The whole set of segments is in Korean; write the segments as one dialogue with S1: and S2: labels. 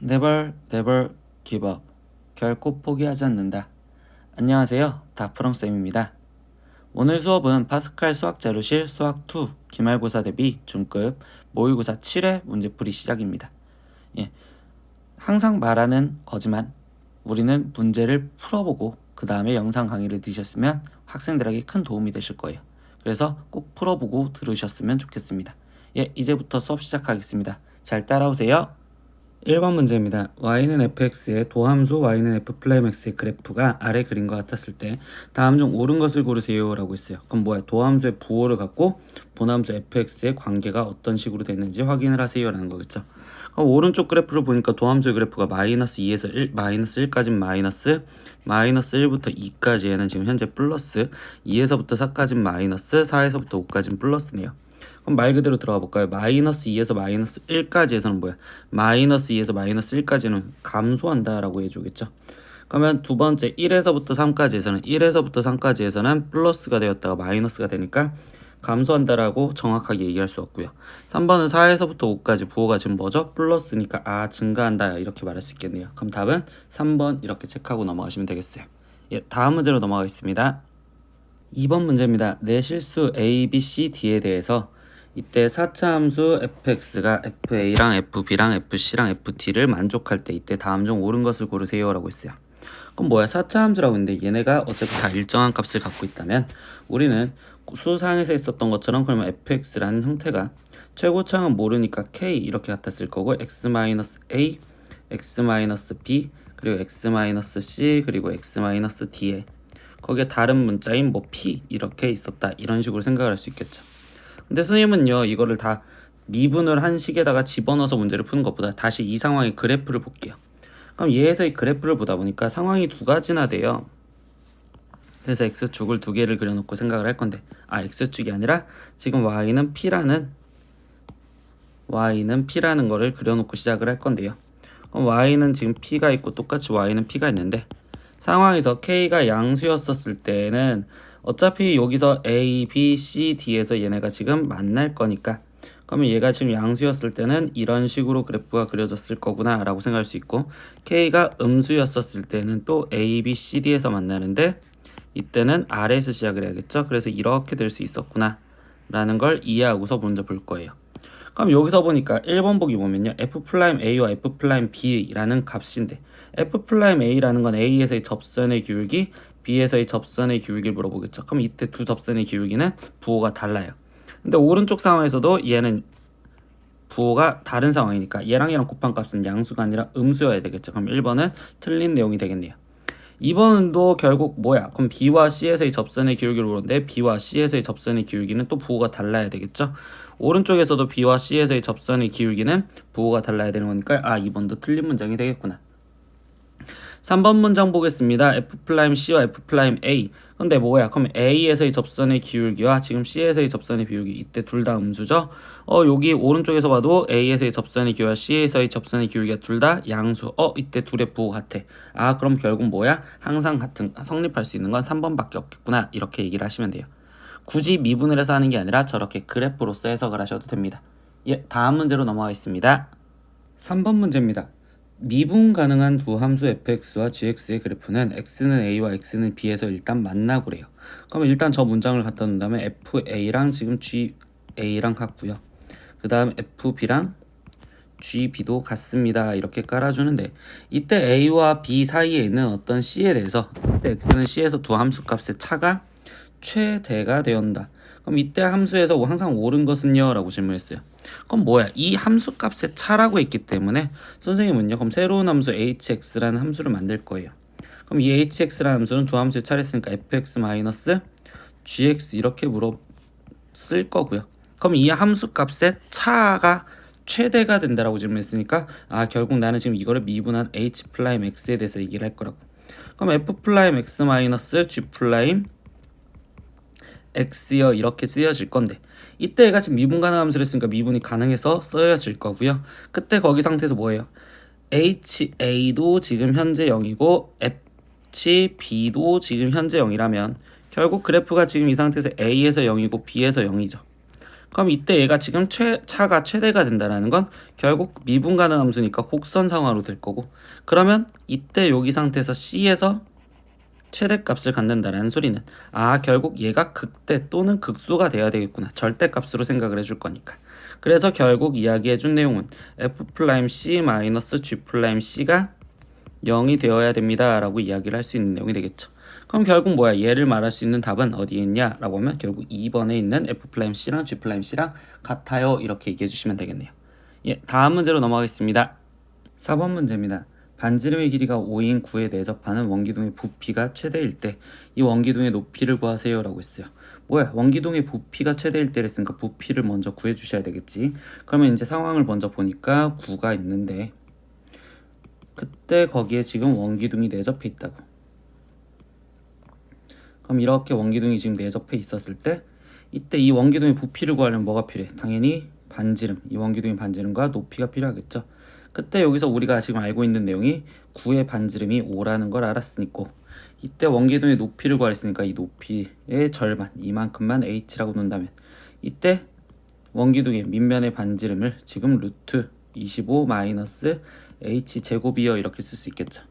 S1: Never, never give up. 결코 포기하지 않는다. 안녕하세요. 다프렁쌤입니다. 오늘 수업은 파스칼 수학자료실 수학2 기말고사 대비 중급 모의고사 7회 문제풀이 시작입니다. 항상 말하는 거지만 우리는 문제를 풀어보고 그 다음에 영상 강의를 들으셨으면 학생들에게 큰 도움이 되실 거예요. 그래서 꼭 풀어보고 들으셨으면 좋겠습니다. 이제부터 수업 시작하겠습니다. 잘 따라오세요. 1번 문제입니다. y는 fx의 도함수 y는 f'(x의 그래프가 아래 그림과 같았을 때 다음 중 옳은 것을 고르세요 라고 했어요. 그럼 뭐야? 도함수의 부호를 갖고 본함수 fx의 관계가 어떤 식으로 됐는지 확인을 하세요 라는 거겠죠. 그럼 오른쪽 그래프를 보니까 도함수의 그래프가 마이너스 2에서 1, 마이너스 1까지 마이너스 1부터 2까지에는 지금 현재 플러스 2에서부터 4까지 마이너스 4에서부터 5까지는 플러스네요. 그럼 말 그대로 들어가 볼까요? 마이너스 2에서 마이너스 1까지에서는 뭐야? 마이너스 2에서 마이너스 1까지는 감소한다 라고 해주겠죠. 그러면 두 번째 1에서부터 3까지에서는 플러스가 되었다가 마이너스가 되니까 감소한다라고 정확하게 얘기할 수 없고요. 3번은 4에서부터 5까지 부호가 지금 뭐죠? 플러스니까 증가한다 이렇게 말할 수 있겠네요. 그럼 답은 3번 이렇게 체크하고 넘어가시면 되겠어요. 다음 문제로 넘어가겠습니다. 2번 문제입니다. 내 실수 A, B, C, D에 대해서 이때 4차 함수 fx가 fa랑 fb랑 fc랑 ft를 만족할 때 이때 다음 중 옳은 것을 고르세요 라고 했어요. 그럼 뭐야? 4차 함수라고 했는데 얘네가 어차피 다 일정한 값을 갖고 있다면 우리는 수상에서 있었던 것처럼 그러면 fx라는 형태가 최고차는 모르니까 k 이렇게 같았을 거고 x-a, x-b 그리고 x-c 그리고 x-d에 거기에 다른 문자인 뭐 p 이렇게 있었다 이런 식으로 생각을 할 수 있겠죠. 근데 선생님은요 이거를 다 미분을 한 식에다가 집어넣어서 문제를 푸는 것보다 다시 이 상황의 그래프를 볼게요. 그럼 얘에서의 그래프를 보다 보니까 상황이 두 가지나 돼요. 그래서 x축을 두 개를 그려놓고 생각을 할 건데 x축이 아니라 지금 y는 p라는 거를 그려놓고 시작을 할 건데요. 그럼 y는 지금 p가 있고 똑같이 y는 p가 있는데 상황에서 k가 양수였었을 때는 어차피 여기서 A, B, C, D에서 얘네가 지금 만날 거니까 그러면 얘가 지금 양수였을 때는 이런 식으로 그래프가 그려졌을 거구나 라고 생각할 수 있고 K가 음수였었을 때는 또 A, B, C, D에서 만나는데 이때는 아래에서 시작을 해야겠죠. 그래서 이렇게 될 수 있었구나 라는 걸 이해하고서 먼저 볼 거예요. 그럼 여기서 보니까 1번 보기 보면요. F'A와 F'B라는 값인데 F'A라는 건 A에서의 접선의 기울기, B에서의 접선의 기울기를 물어보겠죠. 그럼 이때 두 접선의 기울기는 부호가 달라요. 근데 오른쪽 상황에서도 얘는 부호가 다른 상황이니까 얘랑 곱한 값은 양수가 아니라 음수여야 되겠죠. 그럼 1번은 틀린 내용이 되겠네요. 2번도 결국 뭐야? 그럼 B와 C에서의 접선의 기울기를 보는데 B와 C에서의 접선의 기울기는 또 부호가 달라야 되겠죠? 오른쪽에서도 B와 C에서의 접선의 기울기는 부호가 달라야 되는 거니까 2번도 틀린 문장이 되겠구나. 3번 문장 보겠습니다. F'C와 F'A. 근데 뭐야? 그럼 A에서의 접선의 기울기와 지금 C에서의 접선의 기울기 이때 둘 다 음수죠? 여기 오른쪽에서 봐도 A에서의 접선의 기울기와 C에서의 접선의 기울기가 둘 다 양수. 이때 둘의 부호 같아. 그럼 결국 뭐야? 항상 같은 성립할 수 있는 건 3번밖에 없겠구나. 이렇게 얘기를 하시면 돼요. 굳이 미분을 해서 하는 게 아니라 저렇게 그래프로서 해석을 하셔도 됩니다. 다음 문제로 넘어가겠습니다. 3번 문제입니다. 미분 가능한 두 함수 fx와 gx의 그래프는 x는 a와 x는 b에서 일단 만나고래요. 그러면 일단 저 문장을 갖다 놓은 다음에 fa랑 지금 ga랑 같고요. 그 다음 fb랑 gb도 같습니다. 이렇게 깔아주는데 이때 a와 b 사이에 있는 어떤 c에 대해서 이때 x는 c에서 두 함수 값의 차가 최대가 되었다. 그럼 이때 함수에서 항상 옳은 것은요? 라고 질문했어요. 그럼 뭐야? 이 함수 값의 차라고 했기 때문에 선생님은요. 그럼 새로운 함수 hx라는 함수를 만들 거예요. 그럼 이 hx라는 함수는 두 함수의 차를 했으니까 fx-gx 이렇게 쓸 거고요. 그럼 이 함수 값의 차가 최대가 된다라고 질문했으니까 결국 나는 지금 이거를 미분한 h'x에 대해서 얘기를 할 거라고. 그럼 f'x-g' x요 이렇게 쓰여질 건데 이때 얘가 지금 미분 가능 함수를 했으니까 미분이 가능해서 쓰여질 거고요. 그때 거기 상태에서 뭐예요? HA도 지금 현재 0이고 HB도 지금 현재 0이라면 결국 그래프가 지금 이 상태에서 A에서 0이고 B에서 0이죠. 그럼 이때 얘가 지금 차가 최대가 된다라는 건 결국 미분 가능 함수니까 곡선 상화로 될 거고, 그러면 이때 여기 상태에서 C에서 최대값을 갖는다라는 소리는 결국 얘가 극대 또는 극소가 돼야 되겠구나. 절대값으로 생각을 해줄 거니까. 그래서 결국 이야기해준 내용은 F'C-G'C가 0이 되어야 됩니다 라고 이야기를 할 수 있는 내용이 되겠죠. 그럼 결국 뭐야? 얘를 말할 수 있는 답은 어디에 있냐 라고 하면 결국 2번에 있는 F'C랑 G'C랑 같아요, 이렇게 얘기해 주시면 되겠네요. 예, 다음 문제로 넘어가겠습니다. 4번 문제입니다. 반지름의 길이가 5인 9에 내접하는 원기둥의 부피가 최대일 때 이 원기둥의 높이를 구하세요 라고 했어요. 뭐야? 원기둥의 부피가 최대일 때랬으니까 부피를 먼저 구해 주셔야 되겠지. 그러면 이제 상황을 먼저 보니까 9가 있는데, 그때 거기에 지금 원기둥이 내접해 있다고. 그럼 이렇게 원기둥이 지금 내접해 있었을 때 이때 이 원기둥의 부피를 구하려면 뭐가 필요해? 당연히 반지름, 이 원기둥의 반지름과 높이가 필요하겠죠. 그때 여기서 우리가 지금 알고 있는 내용이 9의 반지름이 5라는 걸 알았으니까 이때 원기둥의 높이를 구하랬으니까 이 높이의 절반, 이만큼만 h라고 놓는다면 이때 원기둥의 밑면의 반지름을 지금 루트 25 마이너스 h 제곱이요 이렇게 쓸 수 있겠죠.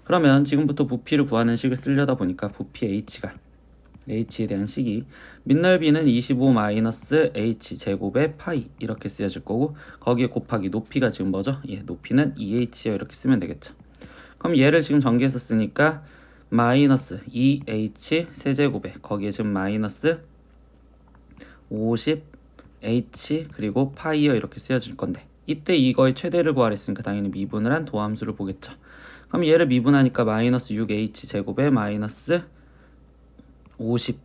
S1: 그러면 지금부터 부피를 구하는 식을 쓰려다 보니까 부피 h가 h에 대한 식이 밑넓이는 25 마이너스 h 제곱의 파이 이렇게 쓰여질 거고, 거기에 곱하기 높이가 지금 뭐죠? 예, 높이는 2h요 이렇게 쓰면 되겠죠. 그럼 얘를 지금 전개해서 쓰니까 마이너스 2h 세제곱에 거기에 지금 마이너스 50h 그리고 파이요 이렇게 쓰여질 건데, 이때 이거의 최대를 구하랬으니까 당연히 미분을 한 도함수를 보겠죠. 그럼 얘를 미분하니까 마이너스 6h 제곱에 마이너스 50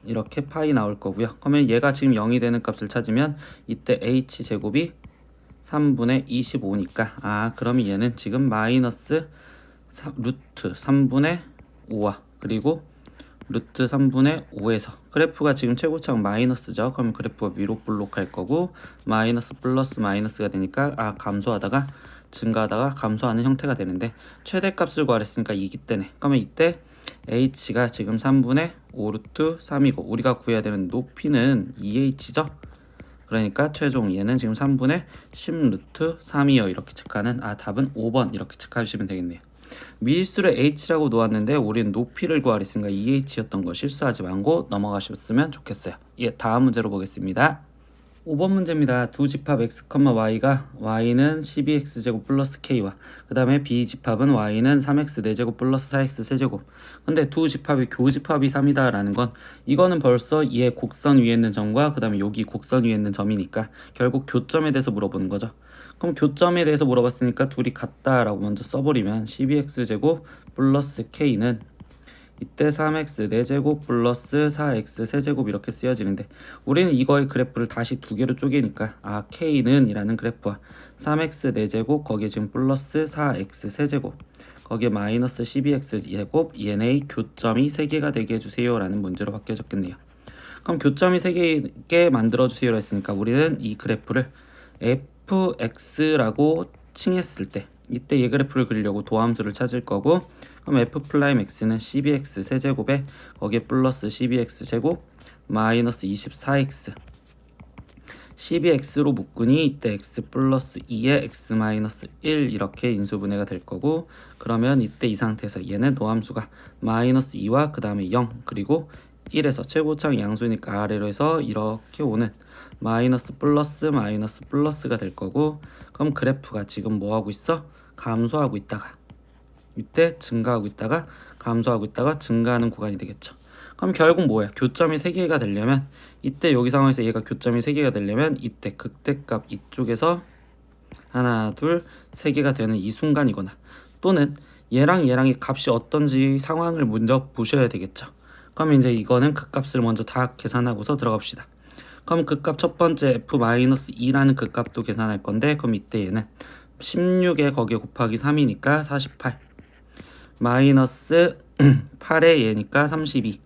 S1: 이렇게 파이 나올 거고요. 그러면 얘가 지금 0이 되는 값을 찾으면 이때 h 제곱이 3분의 25니까 그러면 얘는 지금 마이너스 루트 3분의 5와 그리고 루트 3분의 5에서 그래프가 지금 최고차가 마이너스죠. 그러면 그래프가 위로 볼록할 거고 마이너스 플러스 마이너스가 되니까 감소하다가 증가하다가 감소하는 형태가 되는데, 최대값을 구하랬으니까 2기 때문에 그러면 이때 h가 지금 3분의 5 루트 3이고 우리가 구해야 되는 높이는 2h죠. 그러니까 최종 얘는 지금 3분의 10 루트 3이요 이렇게 체크하는 답은 5번 이렇게 체크하시면 되겠네요. 미지수를 h라고 놓았는데 우리는 높이를 구하랬으니까 2h였던 거 실수하지 말고 넘어가셨으면 좋겠어요. 예, 다음 문제로 보겠습니다. 5번 문제입니다. 두 집합 x, y가 y는 12x제곱 플러스 k와 그 다음에 b 집합은 y는 3x 4제곱 플러스 4x 세제곱. 근데 두 집합이 교집합이 3이다 라는 건 이거는 벌써 얘 곡선 위에 있는 점과 그 다음에 여기 곡선 위에 있는 점이니까 결국 교점에 대해서 물어보는 거죠. 그럼 교점에 대해서 물어봤으니까 둘이 같다 라고 먼저 써버리면 12x제곱 플러스 k는 이때 3x 4제곱 플러스 4x 세제곱 이렇게 쓰여지는데, 우리는 이거의 그래프를 다시 두 개로 쪼개니까 k는 이라는 그래프와 3x 4제곱 거기에 지금 플러스 4x 세제곱 거기에 마이너스 12x 제곱 얘네의 교점이 3개가 되게 해주세요 라는 문제로 바뀌어졌겠네요. 그럼 교점이 3개 만들어주세요 했으니까 우리는 이 그래프를 fx라고 칭했을 때 이때 얘 그래프를 그리려고 도함수를 찾을 거고, 그럼 f'x는 12x 세제곱에 거기에 플러스 12x 제곱 마이너스 24x 12x로 묶으니 이때 x 플러스 2에 x 마이너스 1 이렇게 인수분해가 될 거고, 그러면 이때 이 상태에서 얘는 도함수가 마이너스 2와 그 다음에 0 그리고 1에서 최고차항 양수니까 아래로 해서 이렇게 오는 마이너스 플러스가 될 거고, 그럼 그래프가 지금 뭐하고 있어? 감소하고 있다가 이때 증가하고 있다가 감소하고 있다가 증가하는 구간이 되겠죠. 그럼 결국 뭐야? 교점이 3개가 되려면 이때 여기 상황에서 얘가 교점이 3개가 되려면 이때 극대값 이쪽에서 하나 둘 3개가 되는 이 순간이거나, 또는 얘랑 얘랑의 값이 어떤지 상황을 먼저 보셔야 되겠죠. 그럼 이제 이거는 그 값을 먼저 다 계산하고서 들어갑시다. 그럼 그 값 첫 번째 f-2라는 그 값도 계산할 건데, 그럼 이때 얘는 16에 거기에 곱하기 3이니까 48 마이너스 8에 얘니까 32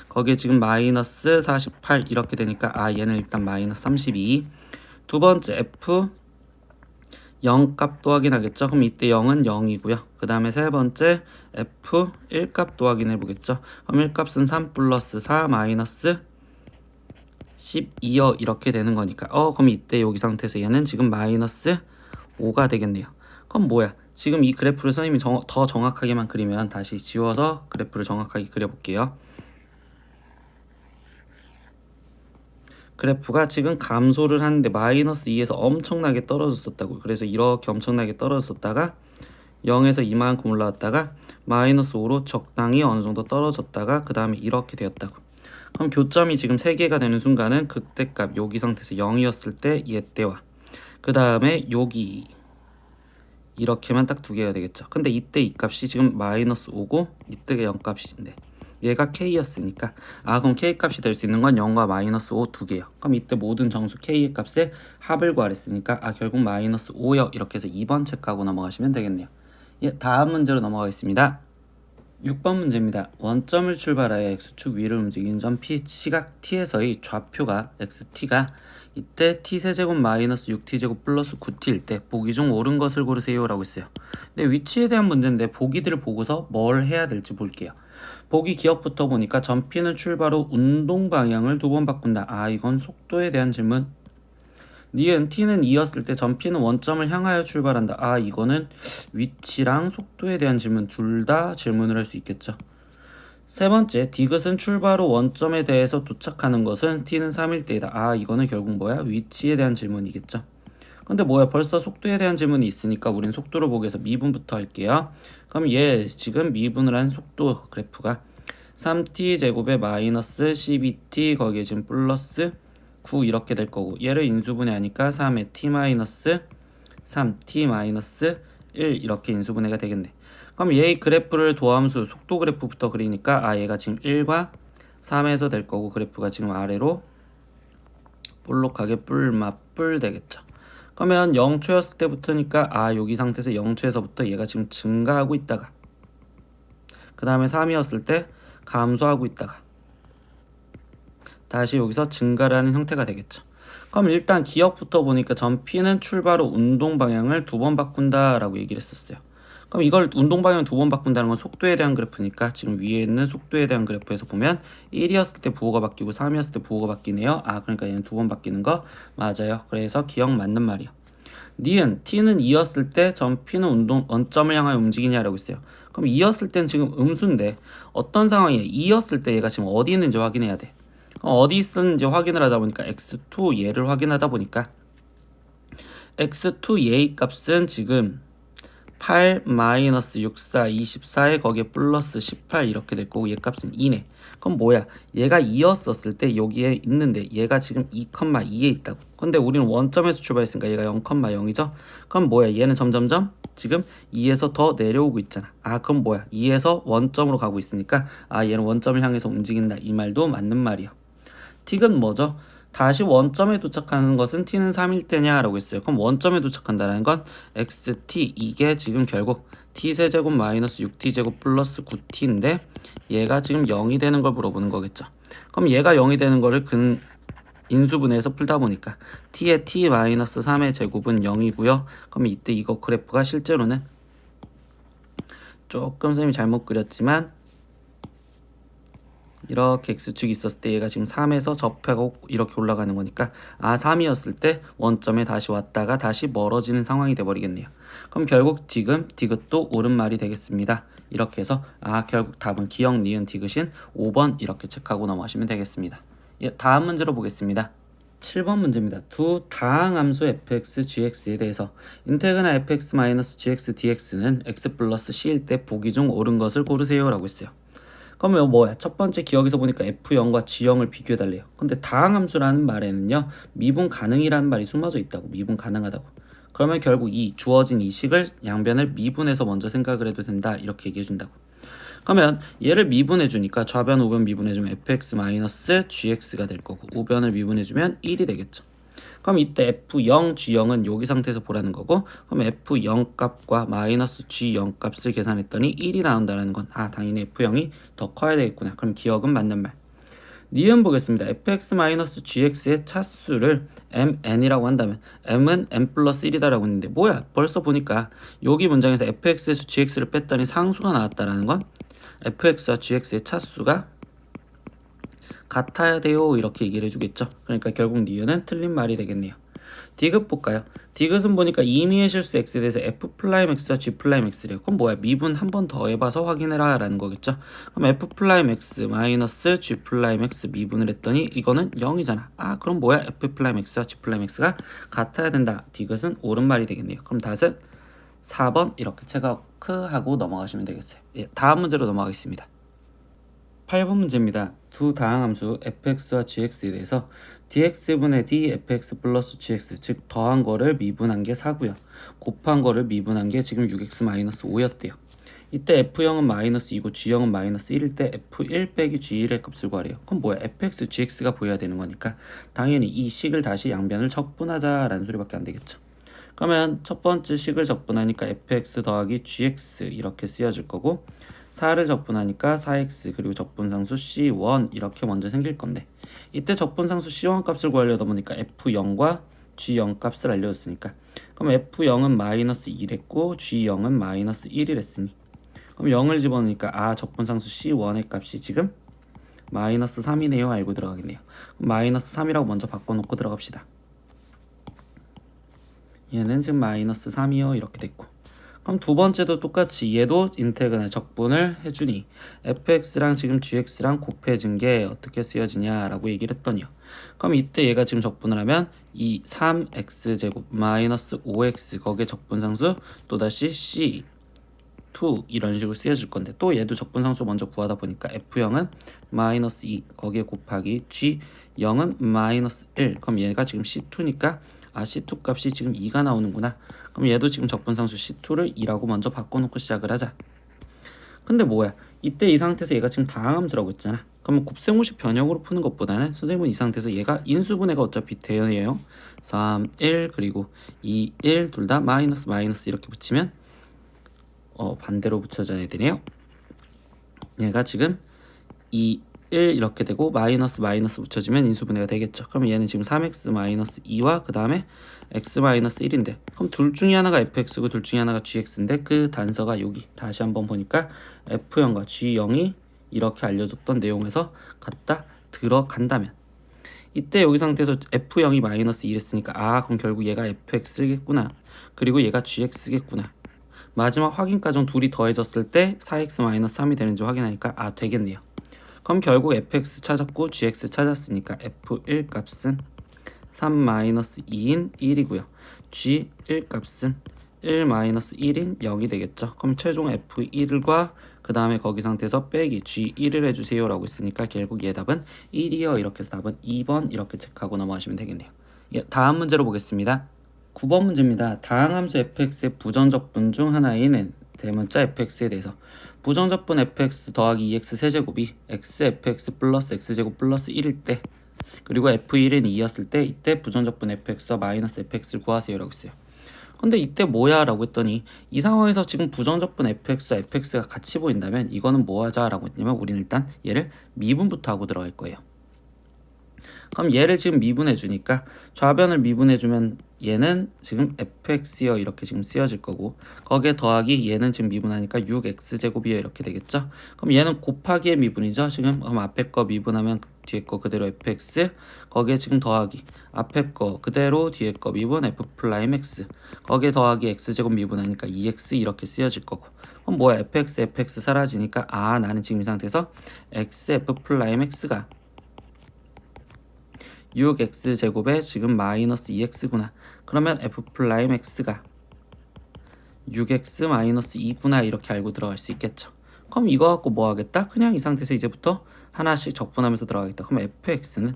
S1: 거기에 지금 마이너스 48 이렇게 되니까 얘는 일단 마이너스 32. 두 번째 f 0 값도 확인하겠죠. 그럼 이때 0은 0이고요. 그 다음에 세 번째 f 1 값도 확인해 보겠죠. 그럼 1 값은 3 플러스 4 마이너스 12여 이렇게 되는 거니까 그럼 이때 여기 상태에서 얘는 지금 마이너스 5가 되겠네요. 그럼 뭐야? 지금 이 그래프를 선생님이 더 정확하게만 그리면 다시 지워서 그래프를 정확하게 그려볼게요. 그래프가 지금 감소를 하는데 마이너스 2에서 엄청나게 떨어졌었다고. 그래서 이렇게 엄청나게 떨어졌었다가 0에서 이만큼 올라왔다가 마이너스 5로 적당히 어느 정도 떨어졌다가 그 다음에 이렇게 되었다고. 그럼 교점이 지금 3개가 되는 순간은 극대값 여기 상태에서 0이었을 때 얘 때와 그 다음에 여기 이렇게만 딱 2개가 되겠죠. 근데 이때 이 값이 지금 마이너스 5고 이때가 0 값인데 얘가 K였으니까 그럼 K 값이 될 수 있는 건 0과 마이너스 5 2개요. 그럼 이때 모든 정수 K의 값의 합을 구하랬으니까 결국 마이너스 5요. 이렇게 해서 2번 체크하고 넘어가시면 되겠네요. 다음 문제로 넘어가겠습니다. 6번 문제입니다. 원점을 출발하여 X축 위를 움직이는 점 P 시각 T에서의 좌표가 XT가 이때 T세제곱 마이너스 6T제곱 플러스 9T일 때 보기 중 옳은 것을 고르세요 라고 했어요. 근데 위치에 대한 문제인데 보기들을 보고서 뭘 해야 될지 볼게요. 보기 기억부터 보니까 점 P는 출발 후 운동 방향을 2번 바꾼다. 이건 속도에 대한 질문. 니은 T는 2였을 때 점 P는 원점을 향하여 출발한다. 이거는 위치랑 속도에 대한 질문 둘 다 질문을 할 수 있겠죠. 세 번째, 디귿은 출발 후 원점에 대해서 도착하는 것은 T는 3일 때이다. 이거는 결국 뭐야? 위치에 대한 질문이겠죠. 근데 뭐야? 벌써 속도에 대한 질문이 있으니까 우린 속도를 보기 위해서 미분부터 할게요. 그럼 얘 지금 미분을 한 속도 그래프가 3t 제곱에 마이너스 12t 거기에 지금 플러스 9 이렇게 될 거고 얘를 인수분해하니까 3에 t 마이너스 3t 마이너스 1 이렇게 인수분해가 되겠네. 그럼 얘의 그래프를 도함수 속도 그래프부터 그리니까 얘가 지금 1과 3에서 될 거고 그래프가 지금 아래로 볼록하게 뿔 되겠죠. 그러면 0초였을 때부터니까 여기 상태에서 0초에서부터 얘가 지금 증가하고 있다가 그 다음에 3이었을 때 감소하고 있다가 다시 여기서 증가를 하는 형태가 되겠죠. 그럼 일단 기억부터 보니까 점 P는 출발 후 운동 방향을 2번 바꾼다 라고 얘기를 했었어요. 그럼 이걸 운동 방향을 2번 바꾼다는 건 속도에 대한 그래프니까 지금 위에 있는 속도에 대한 그래프에서 보면 1이었을 때 부호가 바뀌고 3이었을 때 부호가 바뀌네요. 그러니까 얘는 2번 바뀌는 거 맞아요. 그래서 기억 맞는 말이야. 니은 T는 2였을 때 점 P는 원점을 향하여 움직이냐라고 있어요. 그럼 2였을 땐 지금 음수인데 어떤 상황이에요? 2였을 때 얘가 지금 어디 있는지 확인해야 돼. 어디 있었는지 확인을 하다 보니까 x2 얘를 확인하다 보니까 x2 얘의 값은 지금 8 마이너스 64 24에 거기에 플러스 18 이렇게 될 거고 얘 값은 2네. 그럼 뭐야? 얘가 2였었을 때 여기에 있는데 얘가 지금 2,2에 있다고. 근데 우리는 원점에서 출발했으니까 얘가 0,0이죠. 그럼 뭐야? 얘는 점점점 지금 2에서 더 내려오고 있잖아. 그럼 뭐야? 2에서 원점으로 가고 있으니까 얘는 원점을 향해서 움직인다. 이 말도 맞는 말이야. 틱은 뭐죠? 다시 원점에 도착하는 것은 t는 3일 때냐 라고 했어요. 그럼 원점에 도착한다는 건 xt 이게 지금 결국 t세제곱 마이너스 6t제곱 플러스 9t인데 얘가 지금 0이 되는 걸 물어보는 거겠죠. 그럼 얘가 0이 되는 거를 인수분해해서 풀다 보니까 t의 t 마이너스 3의 제곱은 0이고요. 그럼 이때 이거 그래프가 실제로는 조금 선생님이 잘못 그렸지만 이렇게 x축이 있었을 때 얘가 지금 3에서 접하고 이렇게 올라가는 거니까 3이었을 때 원점에 다시 왔다가 다시 멀어지는 상황이 돼버리겠네요. 그럼 결국 디귿도 옳은 말이 되겠습니다. 이렇게 해서 결국 답은 기억 니은 디귿인 5번 이렇게 체크하고 넘어가시면 되겠습니다. 다음 문제로 보겠습니다. 7번 문제입니다. 두 다항함수 fx, gx에 대해서 인테그나 fx-gx, dx는 x 플러스 c일 때 보기 중 옳은 것을 고르세요 라고 했어요. 그러면 뭐야? 첫 번째 기억에서 보니까 f0과 g0을 비교해달래요. 근데 다항함수라는 말에는요 미분 가능이라는 말이 숨어져 있다고. 미분 가능하다고. 그러면 결국 이 주어진 이 식을 양변을 미분해서 먼저 생각을 해도 된다 이렇게 얘기해준다고. 그러면 얘를 미분해주니까 좌변 우변 미분해주면 fx-gx가 될 거고 우변을 미분해주면 1이 되겠죠. 그럼 이때 f0, g0은 여기 상태에서 보라는 거고 그럼 f0 값과 마이너스 g0 값을 계산했더니 1이 나온다는 건 당연히 f0이 더 커야 되겠구나. 그럼 기억은 맞는 말. 니은 보겠습니다. fx-gx의 차수를 mn이라고 한다면 m은 n 플러스 1이다라고 했는데 뭐야? 벌써 보니까 여기 문장에서 fx에서 gx를 뺐더니 상수가 나왔다라는 건 fx와 gx의 차수가 같아야 돼요 이렇게 얘기를 해주겠죠. 그러니까 결국 니은은 틀린 말이 되겠네요. 디귿 볼까요? 디귿은 보니까 임의의 실수 x에 대해서 f'x와 g'x래요. 그럼 뭐야? 미분 한 번 더 해봐서 확인해라 라는 거겠죠. 그럼 f'x 마이너스 g'x 미분을 했더니 이거는 0이잖아. 아 그럼 뭐야? f'x와 g'x가 같아야 된다. 디귿은 옳은 말이 되겠네요. 그럼 답은 4번 이렇게 체크하고 넘어가시면 되겠어요. 예, 다음 문제로 넘어가겠습니다. 8번 문제입니다. 두 다항함수 fx와 gx에 대해서 dx분의 d fx 플러스 gx 즉 더한 거를 미분한 게 4고요. 곱한 거를 미분한 게 지금 6x-5였대요. 이때 f0은 마이너스 2고 g0은 마이너스 1일 때 f1 빼기 g1의 값을 구하래요. 그럼 뭐야? fx, gx가 보여야 되는 거니까 당연히 이 식을 다시 양변을 적분하자라는 소리밖에 안 되겠죠. 그러면 첫 번째 식을 적분하니까 fx 더하기 gx 이렇게 쓰여질 거고 4를 적분하니까 4x 그리고 적분상수 c1 이렇게 먼저 생길 건데 이때 적분상수 c1 값을 구하려다 보니까 f0과 g0 값을 알려줬으니까 그럼 f0은 마이너스 2랬고 g0은 마이너스 1이랬으니 그럼 0을 집어넣으니까 아 적분상수 c1의 값이 지금 마이너스 3이네요 알고 들어가겠네요. 그럼 마이너스 3이라고 먼저 바꿔놓고 들어갑시다. 얘는 지금 마이너스 3이요 이렇게 됐고 그럼 두 번째도 똑같이 얘도 인테그랄 적분을 해주니 fx랑 지금 gx랑 곱해진 게 어떻게 쓰여지냐라고 얘기를 했더니요. 그럼 이때 얘가 지금 적분을 하면 이 3x제곱 마이너스 5x 거기에 적분상수 또다시 c2 이런 식으로 쓰여질 건데 또 얘도 적분상수 먼저 구하다 보니까 f0은 마이너스 2 거기에 곱하기 g0은 마이너스 1 그럼 얘가 지금 c2니까 아 C2 값이 지금 2가 나오는구나. 그럼 얘도 지금 적분상수 C2를 2라고 먼저 바꿔놓고 시작을 하자. 근데 뭐야? 이때 이 상태에서 얘가 지금 다항함수라고 했잖아. 그러면 곱셈공식 변형으로 푸는 것보다는 선생님은 이 상태에서 얘가 인수분해가 어차피 되어요. 3, 1 그리고 2, 1 둘 다 마이너스 마이너스 이렇게 붙이면 반대로 붙여져야 되네요. 얘가 지금 2, 1 이렇게 되고 마이너스 마이너스 붙여지면 인수분해가 되겠죠. 그럼 얘는 지금 3x 마이너스 2와 그 다음에 x 마이너스 1인데 그럼 둘 중에 하나가 fx고 둘 중에 하나가 gx인데 그 단서가 여기 다시 한번 보니까 f0과 g0이 이렇게 알려줬던 내용에서 갖다 들어간다면 이때 여기 상태에서 f0이 마이너스 1했으니까 아 그럼 결국 얘가 fx겠구나. 그리고 얘가 gx겠구나. 마지막 확인 과정 둘이 더해졌을 때 4x 마이너스 3이 되는지 확인하니까 아 되겠네요. 그럼 결국 fx 찾았고 gx 찾았으니까 f1 값은 3-2인 1이고요. g1 값은 1-1인 0이 되겠죠. 그럼 최종 f1과 그 다음에 거기 상태에서 빼기 g1을 해주세요 라고 했으니까 결국 얘 답은 1이요. 이렇게 해서 답은 2번 이렇게 체크하고 넘어가시면 되겠네요. 예, 다음 문제로 보겠습니다. 9번 문제입니다. 다항함수 fx의 부정적분 중 하나인 대문자 fx에 대해서 부정적분 fx 더하기 2x 세제곱이 x fx 플러스 x제곱 플러스 1일 때 그리고 f1은 2였을 때 이때 부정적분 fx와 마이너스 fx를 구하세요 라고 했어요. 근데 이때 뭐야 라고 했더니 이 상황에서 지금 부정적분 fx와 fx가 같이 보인다면 이거는 뭐 하자 라고 했냐면 우리는 일단 얘를 미분부터 하고 들어갈 거예요. 그럼 얘를 지금 미분해 주니까 좌변을 미분해 주면 얘는 지금 fx요 이렇게 지금 쓰여질 거고 거기에 더하기 얘는 지금 미분하니까 6x제곱이요 이렇게 되겠죠. 그럼 얘는 곱하기의 미분이죠. 지금 그럼 앞에 거 미분하면 뒤에 거 그대로 fx 거기에 지금 더하기 앞에 거 그대로 뒤에 거 미분 f'x 거기에 더하기 x제곱 미분하니까 2x 이렇게 쓰여질 거고 그럼 뭐야 fx 사라지니까 아 나는 지금 이 상태에서 x f'x가 6x제곱에 지금 마이너스 2x구나. 그러면 f'x가 6x 마이너스 2구나 이렇게 알고 들어갈 수 있겠죠. 그럼 이거 갖고 뭐 하겠다? 그냥 이 상태에서 이제부터 하나씩 적분하면서 들어가겠다. 그럼 fx는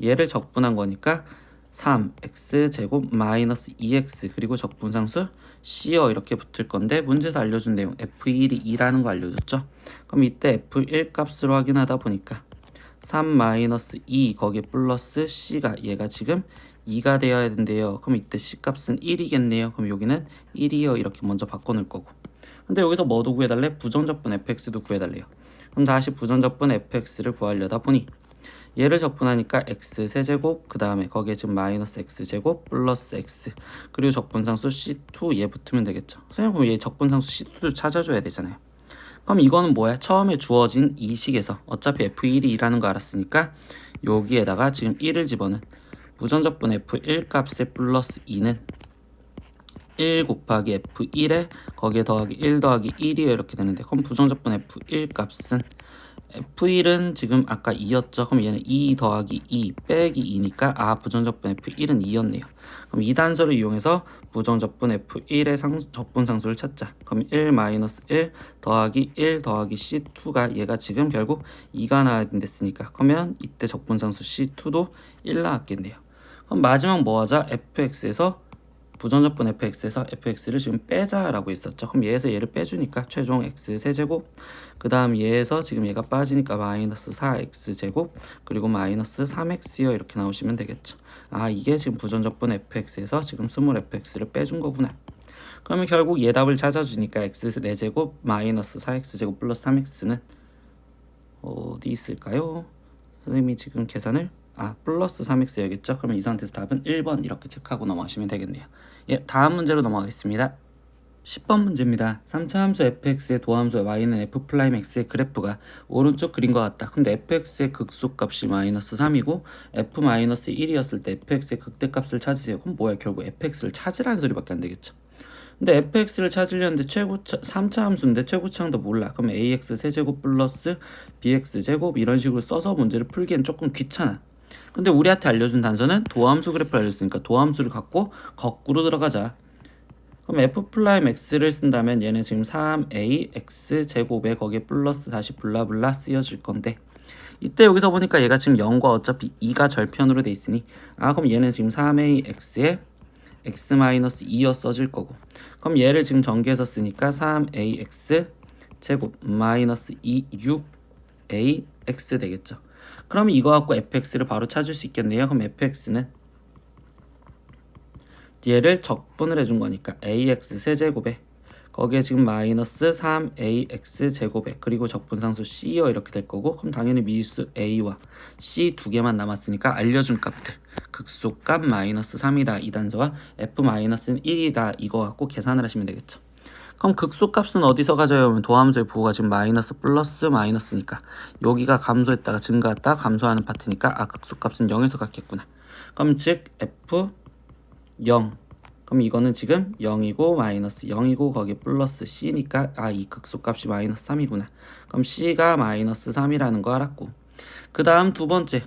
S1: 얘를 적분한 거니까 3x제곱 마이너스 2x 그리고 적분상수 c요 이렇게 붙을 건데 문제에서 알려준 내용 f1이 2라는 거 알려줬죠. 그럼 이때 f1 값을 확인하다 보니까 3-2 거기에 플러스 c가 얘가 지금 2가 되어야 된대요. 그럼 이때 c 값은 1이겠네요. 그럼 여기는 1이요 이렇게 먼저 바꿔놓을 거고 근데 여기서 뭐도 구해달래? 부정적분 fx도 구해달래요. 그럼 다시 부정적분 fx를 구하려다 보니 얘를 적분하니까 x 세제곱 그 다음에 거기에 지금 마이너스 x제곱 플러스 x 그리고 적분상수 c2 얘 붙으면 되겠죠. 선생님 그럼 얘 적분상수 c2도 찾아줘야 되잖아요. 그럼 이거는 뭐야? 처음에 주어진 이 식에서 어차피 F1이 2라는 거 알았으니까 여기에다가 지금 1을 집어넣은 부정적분 F1 값에 플러스 2는 1 곱하기 F1에 거기에 더하기 1 더하기 1이요 이렇게 되는데, 그럼 부정적분 F1 값은 F1은 지금 아까 2였죠. 그럼 얘는 2 더하기 2 빼기 2니까 부정적분 F1은 2였네요. 그럼 이 단서를 이용해서 부정적분 F1의 적분상수를 찾자. 그럼 1 마이너스 1 더하기 1 더하기 C2가 얘가 지금 결국 2가 나와야 됐으니까, 그러면 이때 적분상수 C2도 1 나왔겠네요. 그럼 마지막 뭐 하자? fx에서 부정적분 fx에서 fx를 지금 빼자라고 했었죠. 그럼 얘에서 얘를 빼주니까 최종 x 세제곱, 그 다음 얘에서 지금 얘가 빠지니까 마이너스 4x제곱, 그리고 마이너스 3x요 이렇게 나오시면 되겠죠. 이게 지금 부정적분 fx에서 지금 스몰 fx를 빼준 거구나. 그러면 결국 얘 답을 찾아주니까 x 4제곱 마이너스 4x제곱 플러스 3x는 어디 있을까요? 선생님이 지금 계산을 플러스 3x여겠죠. 그러면 이 상태에서 답은 1번 이렇게 체크하고 넘어가시면 되겠네요. 다음 문제로 넘어가겠습니다. 10번 문제입니다. 3차 함수 fx의 도함수 y는 f'x의 그래프가 오른쪽 그림과 같다. 근데 fx의 극소값이 마이너스 3이고 f 마이너스 1이었을 때 fx의 극대값을 찾으세요. 그럼 뭐야? 결국 fx를 찾으라는 소리밖에 안 되겠죠. 근데 fx를 찾으려는데 3차 함수인데 최고차항도 몰라. 그럼 ax 세제곱 플러스 bx 제곱 이런 식으로 써서 문제를 풀기엔 조금 귀찮아. 근데 우리한테 알려준 단서는 도함수 그래프를 알려줬으니까 도함수를 갖고 거꾸로 들어가자. 그럼 f'x를 쓴다면 얘는 지금 3ax 제곱에 거기에 플러스 다시 블라블라 쓰여질 건데, 이때 여기서 보니까 얘가 지금 0과 어차피 2가 절편으로 돼 있으니 그럼 얘는 지금 3ax에 x-2여 써질 거고, 그럼 얘를 지금 전개해서 쓰니까 3ax 제곱 마이너스 6ax 되겠죠. 그럼 이거 갖고 fx를 바로 찾을 수 있겠네요. 그럼 fx는 얘를 적분을 해준 거니까 ax 세제곱에 거기에 지금 마이너스 3ax 제곱에 그리고 적분상수 c요 이렇게 될 거고, 그럼 당연히 미수 a와 c 두 개만 남았으니까 알려준 값들 극소값 마이너스 3이다 이 단서와 f 마이너스는 1이다 이거 갖고 계산을 하시면 되겠죠. 그럼 극소값은 어디서 가져요? 그러면 도함수의 부호가 지금 마이너스 플러스 마이너스니까 여기가 감소했다가 증가했다가 감소하는 파트니까 극소값은 0에서 같겠구나. 그럼 즉 f 0, 그럼 이거는 지금 0이고 마이너스 0이고 거기 플러스 c니까 이 극소값이 마이너스 3이구나. 그럼 c가 마이너스 3이라는 거 알았고, 그 다음 두 번째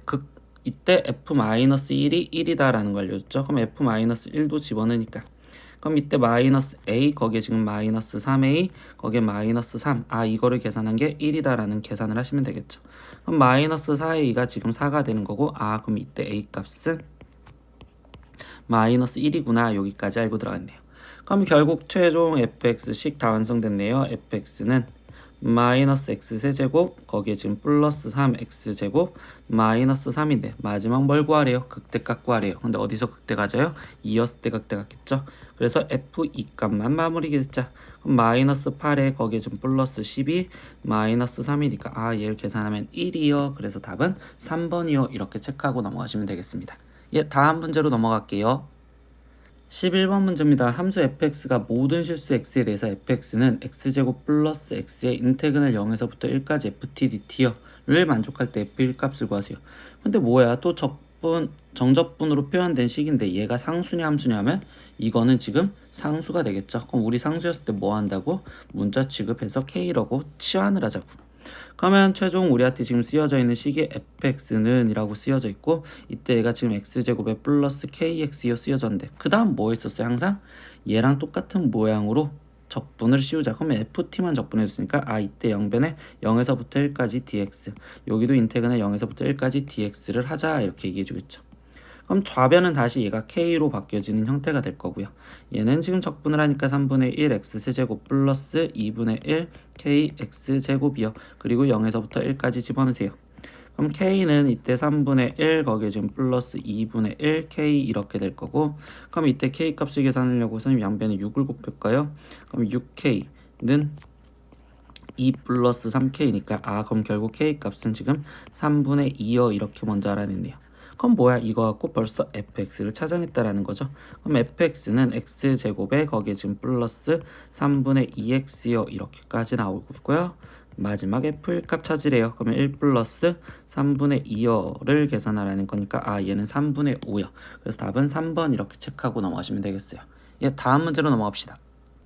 S1: 이때 f-1이 1이다 라는 걸 알려줬죠. 그럼 f-1도 집어넣으니까 그럼 이때 마이너스 a 거기에 지금 마이너스 3a 거기에 마이너스 3 이거를 계산한 게 1이다 라는 계산을 하시면 되겠죠. 그럼 마이너스 4a가 지금 4가 되는 거고 그럼 이때 a 값은 마이너스 1이구나 여기까지 알고 들어갔네요. 그럼 결국 최종 fx식 다 완성됐네요. fx는 마이너스 x 세제곱 거기에 지금 플러스 3x제곱 마이너스 3인데 마지막 뭘 구하래요? 극대값 구하래요. 근데 어디서 극대 가져요? 2였을 때 극대 같겠죠. 그래서 f2 값만 마무리 계자. 그럼 마이너스 8에 거기에 지금 플러스 12 마이너스 3이니까 얘를 계산하면 1이요. 그래서 답은 3번이요. 이렇게 체크하고 넘어가시면 되겠습니다. 다음 문제로 넘어갈게요. 11번 문제입니다. 함수 fx가 모든 실수 x에 대해서 fx는 x제곱 플러스 x의 인테그널 0에서부터 1까지 ft dt를 만족할 때 f1 값을 구하세요. 근데 뭐야? 또 정적분으로 표현된 식인데 얘가 상수냐 함수냐 하면 이거는 지금 상수가 되겠죠. 그럼 우리 상수였을 때 뭐 한다고? 문자 취급해서 k라고 치환을 하자고. 그러면 최종 우리한테 지금 쓰여져 있는 식이 fx는 이라고 쓰여져 있고, 이때 얘가 지금 x제곱에 플러스 kx요 쓰여졌는데 그 다음 뭐 있었어요? 항상 얘랑 똑같은 모양으로 적분을 씌우자. 그러면 ft만 적분해줬으니까 이때 0변에 0에서부터 1까지 dx, 여기도 인테그널 0에서부터 1까지 dx를 하자 이렇게 얘기해 주겠죠. 그럼 좌변은 다시 얘가 k로 바뀌어지는 형태가 될 거고요. 얘는 지금 적분을 하니까 3분의 1 x세제곱 플러스 2분의 1 kx제곱이요. 그리고 0에서부터 1까지 집어넣으세요. 그럼 k는 이때 3분의 1 거기에 지금 플러스 2분의 1 k 이렇게 될 거고, 그럼 이때 k 값을 계산하려고 선생님 양변에 6을 곱할까요? 그럼 6k는 2 플러스 3k니까 그럼 결국 k 값은 지금 3분의 2요 이렇게 먼저 알아냈네요. 그럼 뭐야? 이거 갖고 벌써 fx를 찾아냈다라는 거죠. 그럼 fx는 x제곱에 거기에 지금 플러스 3분의 2x요 이렇게까지 나오고 있고요. 마지막 f 값 찾으래요. 그러면 1 플러스 3분의 2여를 계산하라는 거니까 얘는 3분의 5요. 그래서 답은 3번 이렇게 체크하고 넘어가시면 되겠어요. 다음 문제로 넘어갑시다.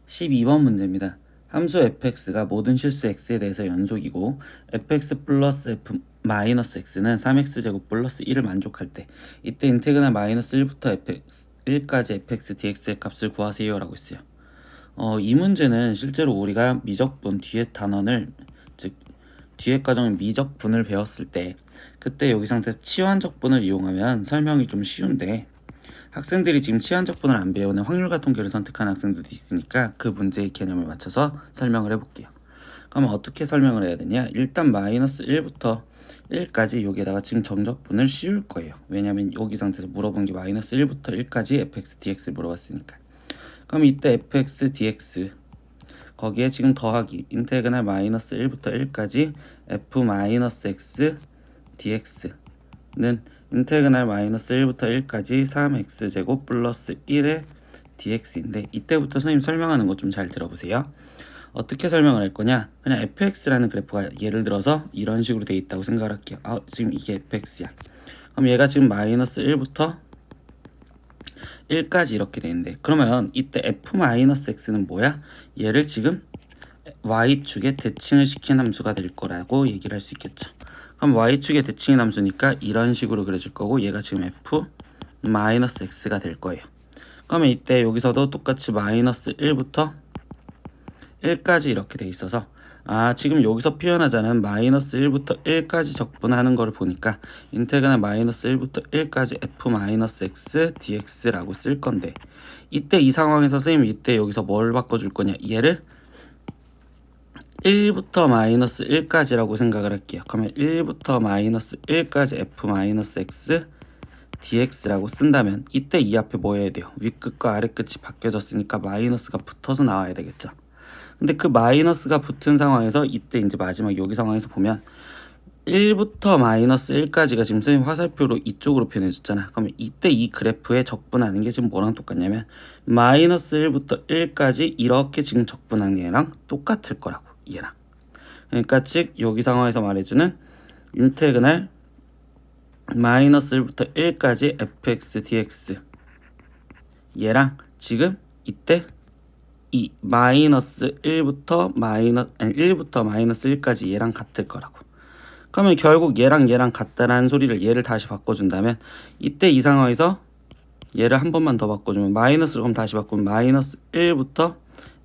S1: 12번 문제입니다. 함수 fx가 모든 실수 x에 대해서 연속이고 fx 플러스 f 마이너스 x는 3x제곱 플러스 1을 만족할 때 이때 인테그랄 마이너스 1부터 fx 1까지 fx dx의 값을 구하세요 라고 했어요. 이 문제는 실제로 우리가 미적분 뒤에 단원을 즉 뒤에 과정의 미적분을 배웠을 때 그때 여기 상태에서 치환적분을 이용하면 설명이 좀 쉬운데 학생들이 지금 치환적분을 안 배우는 확률과 통계를 선택하는 학생들도 있으니까 그 문제의 개념을 맞춰서 설명을 해볼게요. 그럼 어떻게 설명을 해야 되냐? 일단 마이너스 1부터 1까지 여기에다가 지금 정적분을 씌울 거예요. 왜냐면 여기 상태에서 물어본 게 마이너스 1부터 1까지 fx dx를 물어봤으니까. 그럼 이때 fx dx 거기에 지금 더하기 인테그랄 마이너스 1부터 1까지 f 마이너스 x dx는 인테그랄 마이너스 1부터 1까지 3x제곱 플러스 1의 dx인데 이때부터 선생님 설명하는 거 좀 잘 들어보세요. 어떻게 설명을 할 거냐? 그냥 fx라는 그래프가 예를 들어서 이런 식으로 돼 있다고 생각을 할게요. 지금 이게 fx야. 그럼 얘가 지금 마이너스 1부터 1까지 이렇게 돼 있는데 그러면 이때 f-x는 뭐야? 얘를 지금 y축에 대칭을 시킨 함수가 될 거라고 얘기를 할 수 있겠죠. 그럼 y축에 대칭인 함수니까 이런 식으로 그려질 거고 얘가 지금 f-x가 될 거예요. 그러면 이때 여기서도 똑같이 마이너스 1부터 1까지 이렇게 돼 있어서 지금 여기서 표현하자는 마이너스 1부터 1까지 적분하는 거를 보니까 인테그랄 마이너스 1부터 1까지 f-x dx라고 쓸 건데 이때 이 상황에서 선생님이 이때 여기서 뭘 바꿔줄 거냐 얘를 1부터 마이너스 1까지라고 생각을 할게요. 그러면 1부터 마이너스 1까지 f-x dx라고 쓴다면 이때 이 앞에 뭐 해야 돼요? 윗끝과 아래끝이 바뀌어졌으니까 마이너스가 붙어서 나와야 되겠죠. 근데 그 마이너스가 붙은 상황에서 이때 이제 마지막 여기 상황에서 보면 1부터 마이너스 1까지가 지금 선생님 화살표로 이쪽으로 표현해줬잖아. 그러면 이때 이 그래프에 적분하는 게 지금 뭐랑 똑같냐면 마이너스 1부터 1까지 이렇게 지금 적분한 얘랑 똑같을 거라고 얘랑. 그러니까 즉 여기 상황에서 말해주는 인테그랄 마이너스 1부터 1까지 fx dx 얘랑 지금 이때 이 마이너스 1부터 마이너스 1까지 얘랑 같을 거라고. 그러면 결국 얘랑 같다라는 소리를 얘를 다시 바꿔준다면 이때 이 상황에서 얘를 한 번만 더 바꿔주면 마이너스로 그럼 다시 바꾸면 마이너스 1부터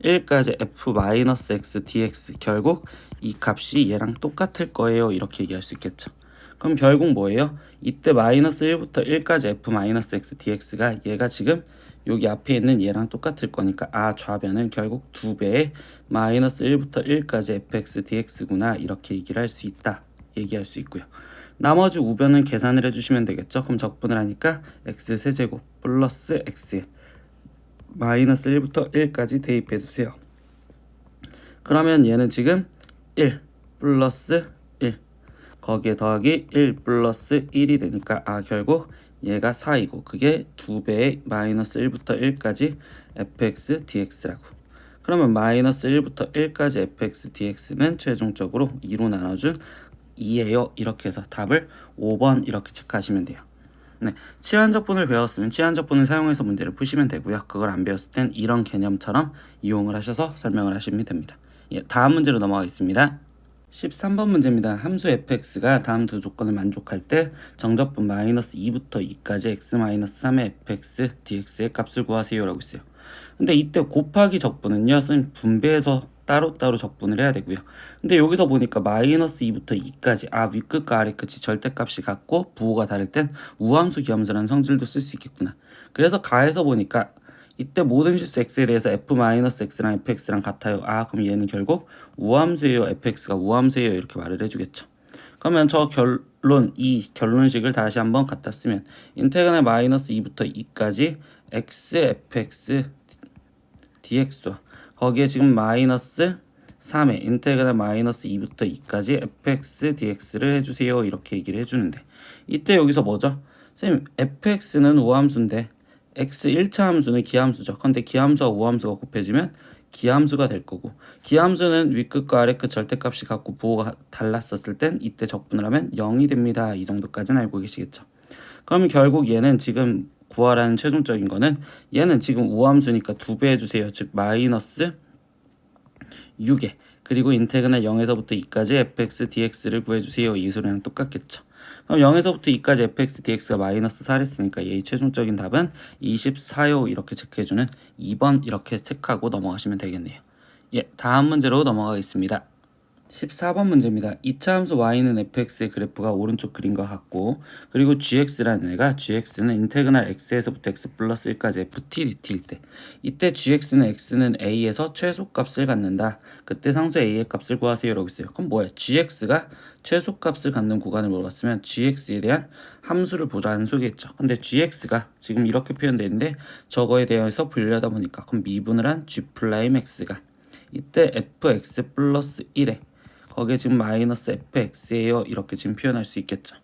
S1: 1까지 f-x dx 결국 이 값이 얘랑 똑같을 거예요 이렇게 얘기할 수 있겠죠. 그럼 결국 뭐예요? 이때 마이너스 1부터 1까지 f-x dx가 얘가 지금 여기 앞에 있는 얘랑 똑같을 거니까 좌변은 결국 2배의 마이너스 1부터 1까지 fx dx구나 이렇게 얘기를 할 수 있다 얘기할 수 있고요. 나머지 우변은 계산을 해주시면 되겠죠. 그럼 적분을 하니까 x 세제곱 플러스 x에 마이너스 1부터 1까지 대입해주세요. 그러면 얘는 지금 1 플러스 1 거기에 더하기 1 플러스 1이 되니까 결국 얘가 4이고 그게 2배의 마이너스 1부터 1까지 fx dx라고. 그러면 마이너스 1부터 1까지 fx dx는 최종적으로 2로 나눠준 2예요. 이렇게 해서 답을 5번 이렇게 체크하시면 돼요. 네, 치환적분을 배웠으면 치환적분을 사용해서 문제를 푸시면 되고요. 그걸 안 배웠을 땐 이런 개념처럼 이용을 하셔서 설명을 하시면 됩니다. 다음 문제로 넘어가겠습니다. 13번 문제입니다. 함수 fx가 다음 두 조건을 만족할 때 정적분 마이너스 2부터 2까지 x-3의 fx dx의 값을 구하세요 라고 있어요. 근데 이때 곱하기 적분은요 선생님 분배해서 따로따로 적분을 해야 되고요. 근데 여기서 보니까 마이너스 2부터 2까지 윗끝과 아래끝이 절대값이 같고 부호가 다를 땐 우함수 기함수라는 성질도 쓸 수 있겠구나. 그래서 가해서 보니까 이때 모든 실수 x에 대해서 f-x랑 fx랑 같아요. 그럼 얘는 결국 우함수예요. fx가 우함수예요. 이렇게 말을 해주겠죠. 그러면 저 이 결론식을 다시 한번 갖다 쓰면 인테그랄 마이너스 2부터 2까지 x fx dx와 거기에 지금 마이너스 3에 인테그랄 마이너스 2부터 2까지 fx dx를 해주세요. 이렇게 얘기를 해주는데 이때 여기서 뭐죠? 선생님 fx는 우함수인데 x 1차 함수는 기함수죠. 근데 기함수와 우함수가 곱해지면 기함수가 될 거고, 기함수는 윗끝과 아래끝 절대값이 같고 부호가 달랐었을 땐 이때 적분을 하면 0이 됩니다. 이 정도까지는 알고 계시겠죠. 그러면 결국 얘는 지금 구하라는 최종적인 거는, 얘는 지금 우함수니까 2배 해주세요. 즉 마이너스 6에, 그리고 인테그랄 0에서부터 2까지 fx dx를 구해주세요. 이 소리랑 똑같겠죠. 그럼 0에서부터 2까지 fx dx가 마이너스 4랬으니까 얘의 최종적인 답은 24요. 이렇게 체크해주는 2번 이렇게 체크하고 넘어가시면 되겠네요. 예, 다음 문제로 넘어가겠습니다. 14번 문제입니다. 2차 함수 y는 fx의 그래프가 오른쪽 그림과 같고, 그리고 gx라는 애가, gx는 인테그랄 x에서부터 x 플러스 1까지 ft dt일 때, 이때 gx는 x는 a에서 최소값을 갖는다. 그때 상수 a의 값을 구하세요 라고 있어요. 그럼 뭐야? gx가 최소값을 갖는 구간을 물어봤으면 gx에 대한 함수를 보자는 소개했죠. 근데 gx가 지금 이렇게 표현되어 있는데 저거에 대해서 분류하다 보니까, 그럼 미분을 한 g'x가 이때 fx 플러스 1에 거기에 지금 마이너스 fx예요. 이렇게 지금 표현할 수 있겠죠.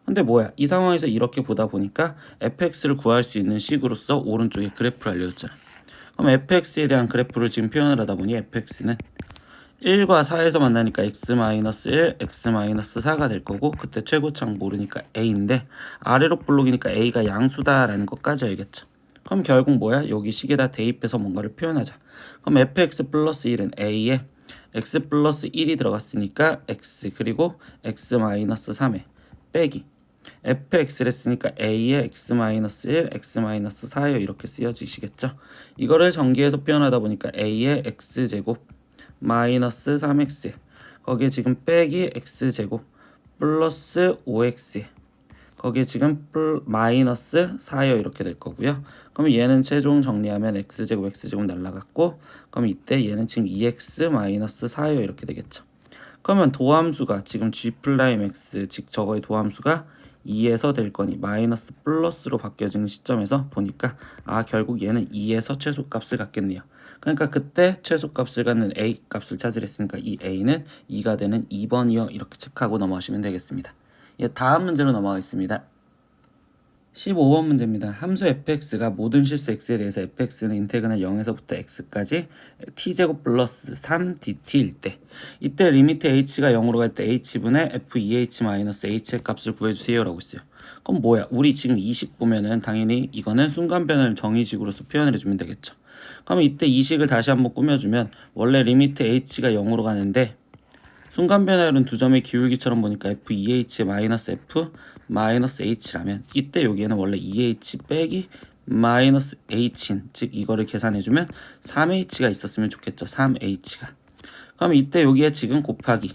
S1: 근데 뭐야? 이 상황에서 이렇게 보다 보니까 fx를 구할 수 있는 식으로서 오른쪽에 그래프를 알려줬잖아. 그럼 fx에 대한 그래프를 지금 표현을 하다 보니 fx는 1과 4에서 만나니까 x-1, x-4가 될 거고, 그때 최고창 모르니까 a인데 아래로 볼록이니까 a가 양수다라는 것까지 알겠죠. 그럼 결국 뭐야? 여기 식에다 대입해서 뭔가를 표현하자. 그럼 fx 플러스 1은 a에 x 플러스 1이 들어갔으니까 x, 그리고 x-3에 빼기 fx를 했으니까 a에 x-1, x-4요. 이렇게 쓰여지시겠죠. 이거를 전기해서 표현하다 보니까 a에 x제곱 마이너스 3x, 거기에 지금 빼기 x제곱 플러스 5x, 거기에 지금 마이너스 4요. 이렇게 될 거고요. 그럼 얘는 최종 정리하면 x제곱 x제곱 날라갔고, 그럼 이때 얘는 지금 2x 마이너스 4요. 이렇게 되겠죠. 그러면 도함수가 지금 g'(x), 즉 저거의 도함수가 2에서 될 거니 마이너스 플러스로 바뀌어지는 시점에서 보니까 결국 얘는 2에서 최소값을 갖겠네요. 그러니까 그때 최소값을 갖는 a 값을 찾으랬으니까 이 a는 2가 되는 2번이요. 이렇게 체크하고 넘어가시면 되겠습니다. 예, 다음 문제로 넘어가겠습니다. 15번 문제입니다. 함수 fx가 모든 실수 x에 대해서 fx는 인테그랄 0에서부터 x까지 t제곱 플러스 3dt일 때, 이때 리미트 h가 0으로 갈 때 h분의 f2h-h의 값을 구해주세요 라고 있어요. 그럼 뭐야? 우리 지금 20 보면은 당연히 이거는 순간변을 정의식으로서 표현을 해주면 되겠죠. 그럼 이때 이 식을 다시 한번 꾸며주면, 원래 리미트 h가 0으로 가는데 순간 변화율은 두 점의 기울기처럼 보니까 f(2h-f)-h라면 이때 여기에는 원래 2h 빼기 마이너스 h인, 즉 이거를 계산해주면 3h가 있었으면 좋겠죠. 3h가. 그럼 이때 여기에 지금 곱하기,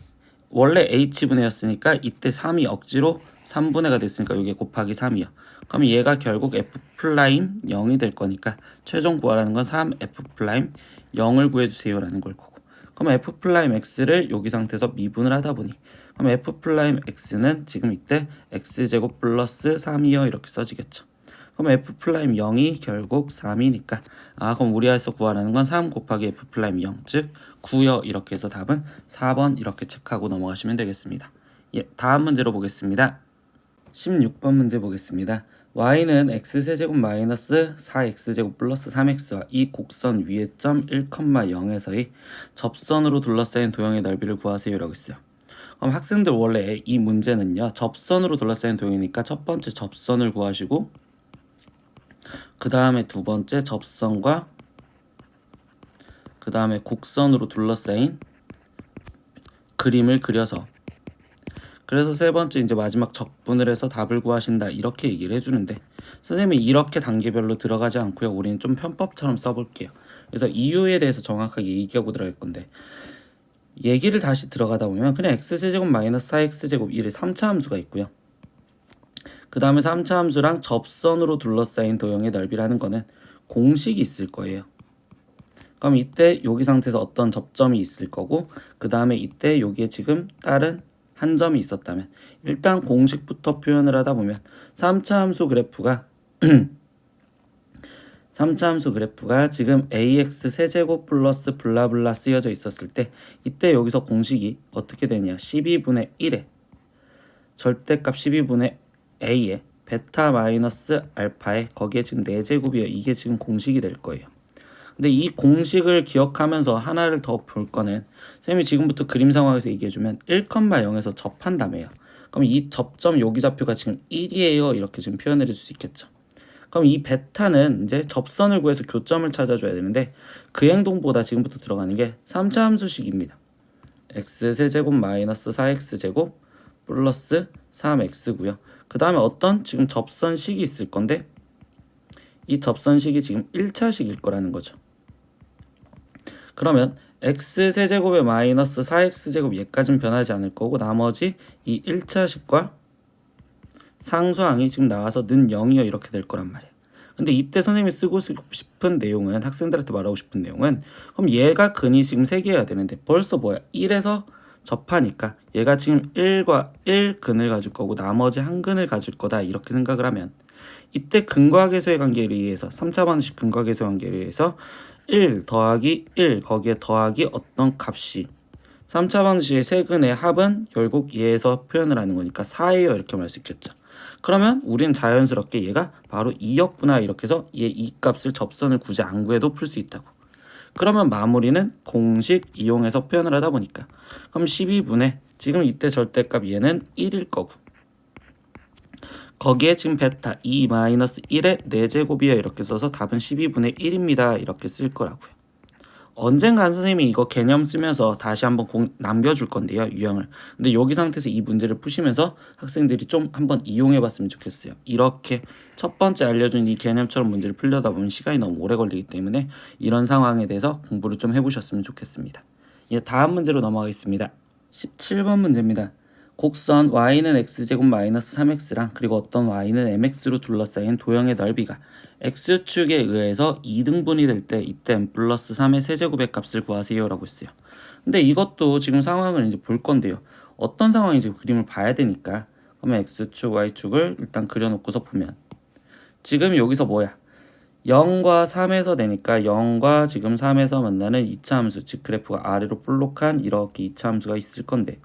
S1: 원래 h분의였으니까 이때 3이 억지로 3분의가 됐으니까 여기에 곱하기 3이요. 그럼 얘가 결국 f'0이 될 거니까 최종 구하라는 건 3f'0을 구해주세요 라는 걸 거고, 그럼 f'x를 여기 상태에서 미분을 하다 보니, 그럼 f'x는 지금 이때 x제곱 플러스 3이요. 이렇게 써지겠죠. 그럼 f'0이 결국 3이니까 그럼 우리에서 구하라는 건 3 곱하기 f'0, 즉 9요. 이렇게 해서 답은 4번 이렇게 체크하고 넘어가시면 되겠습니다. 예, 다음 문제로 보겠습니다. 16번 문제 보겠습니다. y는 x세제곱 마이너스 4x제곱 플러스 3x와 이 곡선 위의 점 1,0에서의 접선으로 둘러싸인 도형의 넓이를 구하세요 라고 있어요. 그럼 학생들 원래 이 문제는요, 접선으로 둘러싸인 도형이니까 첫 번째 접선을 구하시고, 그 다음에 두 번째 접선과 그 다음에 곡선으로 둘러싸인 그림을 그려서, 그래서 세 번째 이제 마지막 적분을 해서 답을 구하신다 이렇게 얘기를 해주는데, 선생님이 이렇게 단계별로 들어가지 않고요, 우리는 좀 편법처럼 써볼게요. 그래서 이유에 대해서 정확하게 얘기하고 들어갈 건데, 얘기를 다시 들어가다 보면 그냥 x세제곱 마이너스 4x제곱 1의 3차 함수가 있고요, 그 다음에 3차 함수랑 접선으로 둘러싸인 도형의 넓이라는 거는 공식이 있을 거예요. 그럼 이때 여기 상태에서 어떤 접점이 있을 거고, 그 다음에 이때 여기에 지금 다른 한 점이 있었다면, 일단 공식부터 표현을 하다 보면 3차 함수 그래프가 3차 함수 그래프가 지금 ax 세제곱 플러스 블라블라 쓰여져 있었을 때, 이때 여기서 공식이 어떻게 되냐, 12분의 1에 절대값 12분의 a에 베타 마이너스 알파에 거기에 지금 4제곱이에요. 이게 지금 공식이 될 거예요. 근데 이 공식을 기억하면서 하나를 더 볼 거는 쌤이 지금부터 그림 상황에서 얘기해주면 1,0에서 접한다며요. 그럼 이 접점 여기 좌표가 지금 1이에요. 이렇게 지금 표현을 해줄 수 있겠죠. 그럼 이 베타는 이제 접선을 구해서 교점을 찾아줘야 되는데 그 행동보다 지금부터 들어가는 게 3차 함수식입니다. x세제곱 마이너스 4x제곱 플러스 3x고요. 그 다음에 어떤 지금 접선식이 있을 건데 이 접선식이 지금 1차식일 거라는 거죠. 그러면 x세제곱에 마이너스 4x제곱 얘까지는 변하지 않을 거고 나머지 이 1차식과 상수항이 지금 나와서 는 0이요 이렇게 될 거란 말이에요. 근데 이때 선생님이 쓰고 싶은 내용은 학생들한테 말하고 싶은 내용은 그럼 얘가 근이 지금 3개여야 되는데 벌써 뭐야 1에서 접하니까 얘가 지금 1과 1 근을 가질 거고 나머지 한 근을 가질 거다 이렇게 생각을 하면 이때 근과 계수의 관계에 의해서 3차 방식 근과 계수의 관계에 의해서 1 더하기 1 거기에 더하기 어떤 값이 3차 방식의 세근의 합은 결국 얘에서 표현을 하는 거니까 4예요 이렇게 말할 수 있겠죠. 그러면 우리는 자연스럽게 얘가 바로 2였구나 이렇게 해서 얘 이 값을 접선을 굳이 안 구해도 풀 수 있다고. 그러면 마무리는 공식 이용해서 표현을 하다 보니까 그럼 12분의 지금 이때 절대값 얘는 1일 거고 거기에 지금 베타 2-1의 4제곱이야 이렇게 써서 답은 12분의 1입니다 이렇게 쓸 거라고요. 언젠간 선생님이 이거 개념 쓰면서 다시 한번 남겨줄 건데요 유형을. 근데 여기 상태에서 이 문제를 푸시면서 학생들이 좀 한번 이용해 봤으면 좋겠어요. 이렇게 첫 번째 알려준 이 개념처럼 문제를 풀려다 보면 시간이 너무 오래 걸리기 때문에 이런 상황에 대해서 공부를 좀 해보셨으면 좋겠습니다. 예, 다음 문제로 넘어가겠습니다. 17번 문제입니다. 곡선 y는 x제곱 마이너스 3x랑 그리고 어떤 y는 mx로 둘러싸인 도형의 넓이가 x축에 의해서 2등분이 될 때 이때 m 플러스 3의 세제곱의 값을 구하세요 라고 했어요. 근데 이것도 지금 상황을 이제 볼 건데요. 어떤 상황인지 그림을 봐야 되니까 그러면 x축 y축을 일단 그려놓고서 보면 지금 여기서 뭐야 0과 3에서 되니까 0과 지금 3에서 만나는 2차 함수 즉 그래프가 아래로 볼록한 이렇게 2차 함수가 있을 건데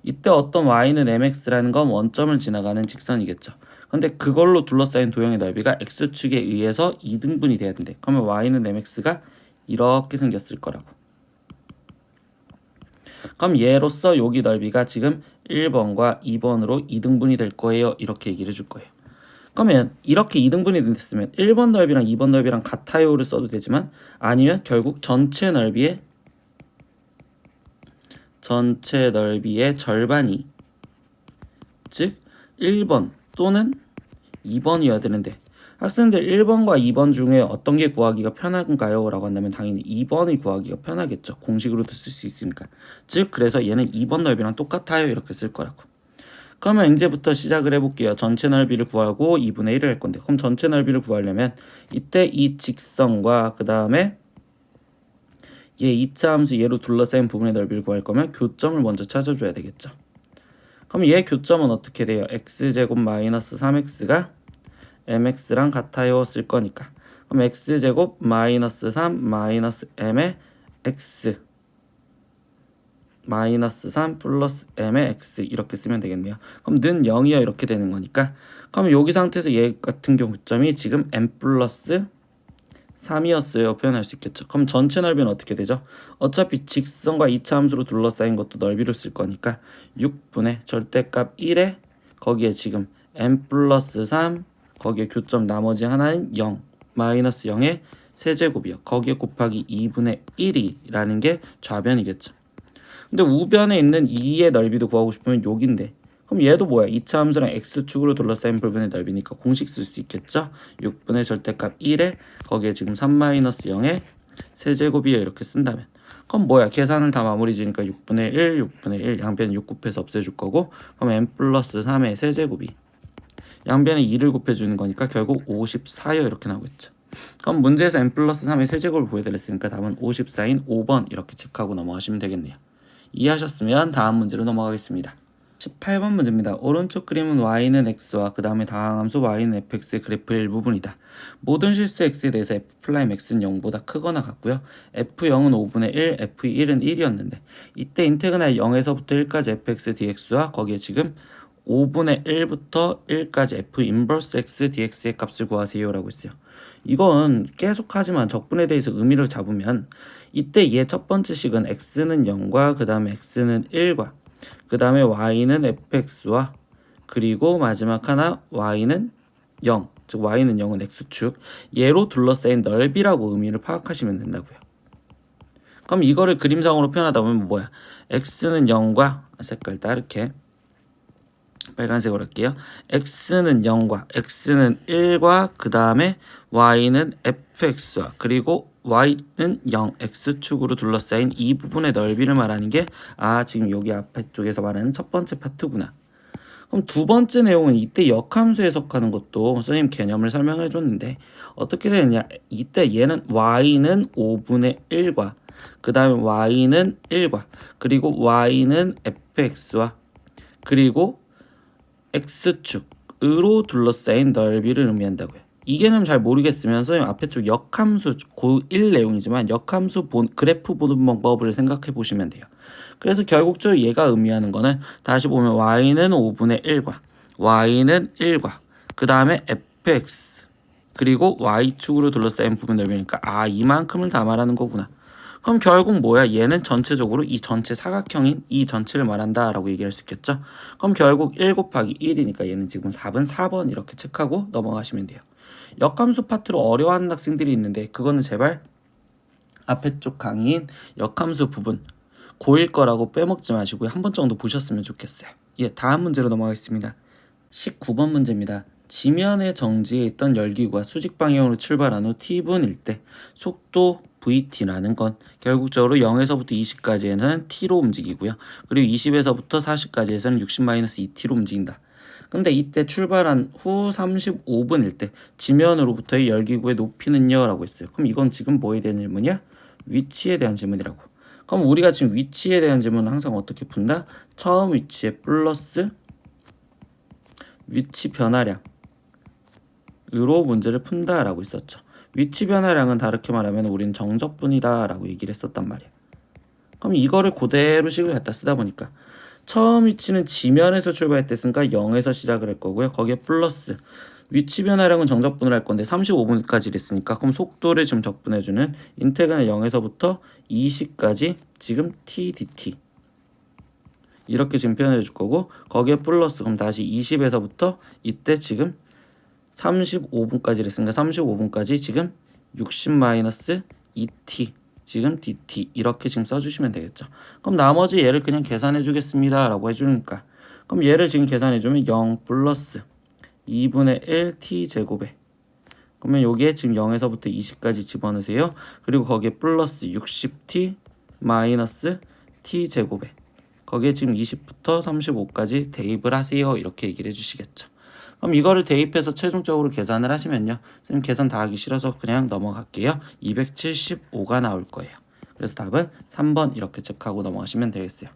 S1: 이때 어떤 y는 mx라는 건 원점을 지나가는 직선이겠죠. 근데 그걸로 둘러싸인 도형의 넓이가 x축에 의해서 2등분이 돼야 된대. 그러면 y는 mx가 이렇게 생겼을 거라고. 그럼 얘로서 여기 넓이가 지금 1번과 2번으로 2등분이 될 거예요. 이렇게 얘기를 해줄 거예요. 그러면 이렇게 2등분이 됐으면 1번 넓이랑 2번 넓이랑 같아요를 써도 되지만 아니면 결국 전체 넓이의 절반이 즉 1번 또는 2번이어야 되는데 학생들 1번과 2번 중에 어떤 게 구하기가 편한가요? 라고 한다면 당연히 2번이 구하기가 편하겠죠. 공식으로도 쓸 수 있으니까. 즉 그래서 얘는 2번 넓이랑 똑같아요 이렇게 쓸 거라고. 그러면 이제부터 시작을 해볼게요. 전체 넓이를 구하고 2분의 1을 할 건데 그럼 전체 넓이를 구하려면 이때 이 직선과 그 다음에 얘 2차 함수 얘로 둘러싸인 부분의 넓이를 구할 거면 교점을 먼저 찾아줘야 되겠죠. 그럼 얘 교점은 어떻게 돼요? x제곱 마이너스 3x가 mx랑 같아요 쓸 거니까 그럼 x제곱 마이너스 3 마이너스 m의 x 마이너스 3 플러스 m의 x 이렇게 쓰면 되겠네요. 그럼 는 0이요 이렇게 되는 거니까 그럼 여기 상태에서 얘 같은 경우 교점이 지금 m 플러스 3이었어요 표현할 수 있겠죠. 그럼 전체 넓이는 어떻게 되죠? 어차피 직선과 2차 함수로 둘러싸인 것도 넓이로 쓸 거니까 6분의 절대값 1에 거기에 지금 m 플러스 3 거기에 교점 나머지 하나는 0 마이너스 0의 세제곱이요. 거기에 곱하기 2분의 1이라는 게 좌변이겠죠. 근데 우변에 있는 2의 넓이도 구하고 싶으면 여기인데 그럼 얘도 뭐야? 2차 함수랑 x축으로 둘러싸인 부분의 넓이니까 공식 쓸 수 있겠죠? 6분의 절대값 1에 거기에 지금 3-0의 세제곱이에요 이렇게 쓴다면 그럼 뭐야? 계산을 다 마무리 지니까 6분의 1, 6분의 1 양변 6 곱해서 없애줄 거고 그럼 m 플러스 3의 세제곱이 양변에 2를 곱해주는 거니까 결국 54요 이렇게 나오겠죠. 그럼 문제에서 m 플러스 3의 세제곱을 보여드렸으니까 답은 54인 5번 이렇게 체크하고 넘어가시면 되겠네요. 이해하셨으면 다음 문제로 넘어가겠습니다. 18번 문제입니다. 오른쪽 그림은 y는 x와 그 다음에 다항함수 y는 fx의 그래프의 일부분이다. 모든 실수 x에 대해서 f'x는 0보다 크거나 같고요. f0은 5분의 1, f1은 1이었는데 이때 인테그랄 0에서부터 1까지 fx dx와 거기에 지금 5분의 1부터 1까지 f 인버스 x dx의 값을 구하세요 라고 했어요. 이건 계속하지만 적분에 대해서 의미를 잡으면 이때 얘 첫 번째 식은 x는 0과 그 다음에 x는 1과 그 다음에 y는 fx와 그리고 마지막 하나 y는 0, 즉 y는 0은 x축 얘로 둘러싸인 넓이라고 의미를 파악하시면 된다고요. 그럼 이거를 그림상으로 표현하다 보면 뭐야? x는 0과 색깔 다르게 빨간색으로 할게요. x는 0과 x는 1과 그 다음에 y는 fx와 그리고 y는 0 x축으로 둘러싸인 이 부분의 넓이를 말하는 게 지금 여기 앞에 쪽에서 말하는 첫 번째 파트구나. 그럼 두 번째 내용은 이때 역함수 해석하는 것도 선생님 개념을 설명해 줬는데 어떻게 되느냐. 이때 얘는 y는 5분의 1과 그 다음에 y는 1과 그리고 y는 fx와 그리고 x축으로 둘러싸인 넓이를 의미한다고요. 이 개념 잘 모르겠으면 선생님 앞에 쪽 역함수 고1 내용이지만 역함수 그래프 보는 방법을 생각해 보시면 돼요. 그래서 결국적으로 얘가 의미하는 거는 다시 보면 y는 5분의 1과 y는 1과 그 다음에 fx 그리고 y축으로 둘러싸인 부분 넓이니까 이만큼을 다 말하는 거구나. 그럼 결국 뭐야? 얘는 전체적으로 이 전체 사각형인 이 전체를 말한다 라고 얘기할 수 있겠죠. 그럼 결국 1 곱하기 1이니까 얘는 지금 답은 4번 이렇게 체크하고 넘어가시면 돼요. 역함수 파트로 어려워하는 학생들이 있는데 그거는 제발 앞에 쪽 강의인 역함수 부분 고1 거라고 빼먹지 마시고 한 번 정도 보셨으면 좋겠어요. 다음 문제로 넘어가겠습니다. 19번 문제입니다. 지면의 정지에 있던 열기구가 수직 방향으로 출발한 후 t분일 때 속도 vt라는 건 결국적으로 0에서부터 20까지에는 t로 움직이고요. 그리고 20에서부터 40까지에서는 60-2t로 움직인다. 근데 이때 출발한 후 35분일 때 지면으로부터의 열기구의 높이는요? 라고 했어요. 그럼 이건 지금 뭐에 대한 질문이야? 위치에 대한 질문이라고. 그럼 우리가 지금 위치에 대한 질문은 항상 어떻게 푼다? 처음 위치에 플러스 위치 변화량으로 문제를 푼다 라고 했었죠. 위치 변화량은 다르게 말하면 우리는 정적분이다 라고 얘기를 했었단 말이야. 그럼 이거를 그대로 식을 갖다 쓰다 보니까 처음 위치는 지면에서 출발했댔으니까 0에서 시작을 할 거고요. 거기에 플러스 위치 변화량은 정적분을 할 건데 35분까지 했으니까 그럼 속도를 지금 적분해주는 인테그는 0에서부터 20까지 지금 t dt 이렇게 지금 표현해 줄 거고 거기에 플러스 그럼 다시 20에서부터 이때 지금 35분까지 했으니까 35분까지 지금 60-2t 지금 dt 이렇게 지금 써주시면 되겠죠. 그럼 나머지 얘를 그냥 계산해 주겠습니다 라고 해주니까 그럼 얘를 지금 계산해 주면 0 플러스 2분의 1 t 제곱에 그러면 여기에 지금 0에서부터 20까지 집어넣으세요. 그리고 거기에 플러스 60t 마이너스 t 제곱에 거기에 지금 20부터 35까지 대입을 하세요. 이렇게 얘기를 해주시겠죠. 그럼 이거를 대입해서 최종적으로 계산을 하시면요. 선생님 계산 다 하기 싫어서 그냥 넘어갈게요. 275가 나올 거예요. 그래서 답은 3번 이렇게 체크하고 넘어가시면 되겠어요.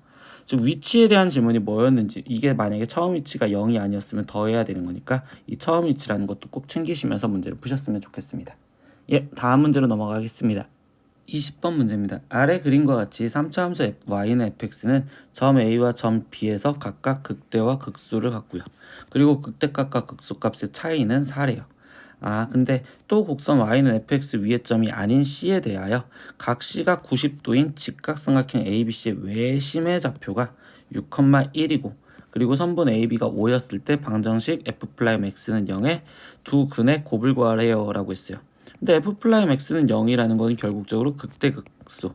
S1: 즉 위치에 대한 질문이 뭐였는지 이게 만약에 처음 위치가 0이 아니었으면 더해야 되는 거니까 이 처음 위치라는 것도 꼭 챙기시면서 문제를 푸셨으면 좋겠습니다. 다음 문제로 넘어가겠습니다. 20번 문제입니다. 아래 그림과 같이 3차 함수 y는 fx는 점 a와 점 b에서 각각 극대와 극소를 갖고요. 그리고 극대값과 극소값의 차이는 4래요. 근데 또 곡선 y는 fx 위의 점이 아닌 c에 대하여 각 c가 90도인 직각삼각형 ABC의 외심의 좌표가 6,1이고 그리고 선분 AB가 5였을 때 방정식 f'x는 0에 두 근의 곱을 구하래요 라고 했어요. 근데 f'x는 0이라는 건 결국적으로 극대 극소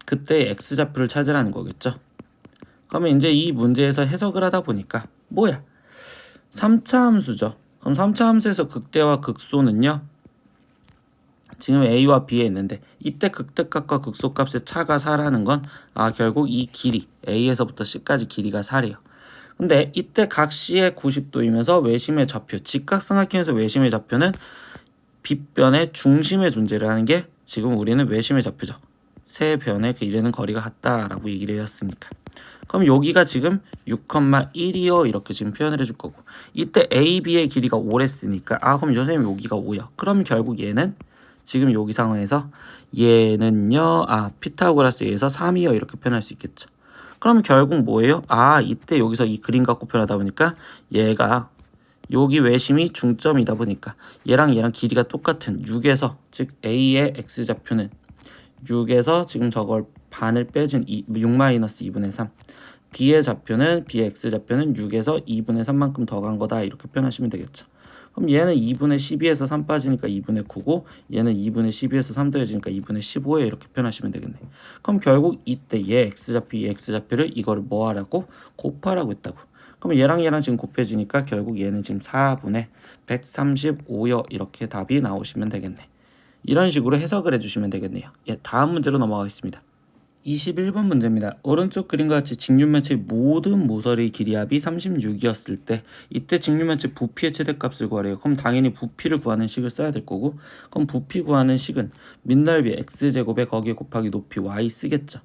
S1: 그때의 x좌표를 찾으라는 거겠죠. 그러면 이제 이 문제에서 해석을 하다 보니까 뭐야? 3차 함수죠. 그럼 3차 함수에서 극대와 극소는요. 지금 a와 b에 있는데 이때 극대값과 극소값의 차가 4라는 건 결국 이 길이 a에서부터 c까지 길이가 4래요. 근데 이때 각 c의 90도이면서 외심의 좌표 직각삼각형에서 외심의 좌표는 빗변의 중심에 존재를 하는 게 지금 우리는 외심의 좌표죠. 세 변의 이르는 거리가 같다라고 얘기를 해왔으니까. 그럼 여기가 지금 6,1이요 이렇게 지금 표현을 해줄 거고 이때 AB의 길이가 5랬으니까 그럼 선생님 여기가 5요. 그럼 결국 얘는 지금 여기 상황에서 얘는요 피타고라스에서 3이요 이렇게 표현할 수 있겠죠. 그럼 결국 뭐예요? 이때 여기서 이 그림 갖고 표현하다 보니까 얘가 여기 외심이 중점이다 보니까 얘랑 길이가 똑같은 6에서 즉 A의 x좌표는 6에서 지금 저걸 반을 빼준 6-2분의 3 B의 좌표는 B의 x좌표는 6에서 2분의 3만큼 더 간 거다 이렇게 표현하시면 되겠죠. 그럼 얘는 2분의 12에서 3 빠지니까 2분의 9고 얘는 2분의 12에서 3 더해지니까 2분의 15에 이렇게 표현하시면 되겠네. 그럼 결국 이때 얘 x좌표 이 x좌표를 이거를 뭐 하라고? 곱하라고 했다고. 그럼 얘랑 지금 곱해지니까 결국 얘는 지금 4분의 135여 이렇게 답이 나오시면 되겠네. 이런 식으로 해석을 해주시면 되겠네요. 다음 문제로 넘어가겠습니다. 21번 문제입니다. 오른쪽 그림과 같이 직육면체의 모든 모서리 길이합이 36이었을 때 이때 직육면체 부피의 최대값을 구하래요. 그럼 당연히 부피를 구하는 식을 써야 될 거고 그럼 부피 구하는 식은 밑넓이 x제곱에 거기에 곱하기 높이 y 쓰겠죠.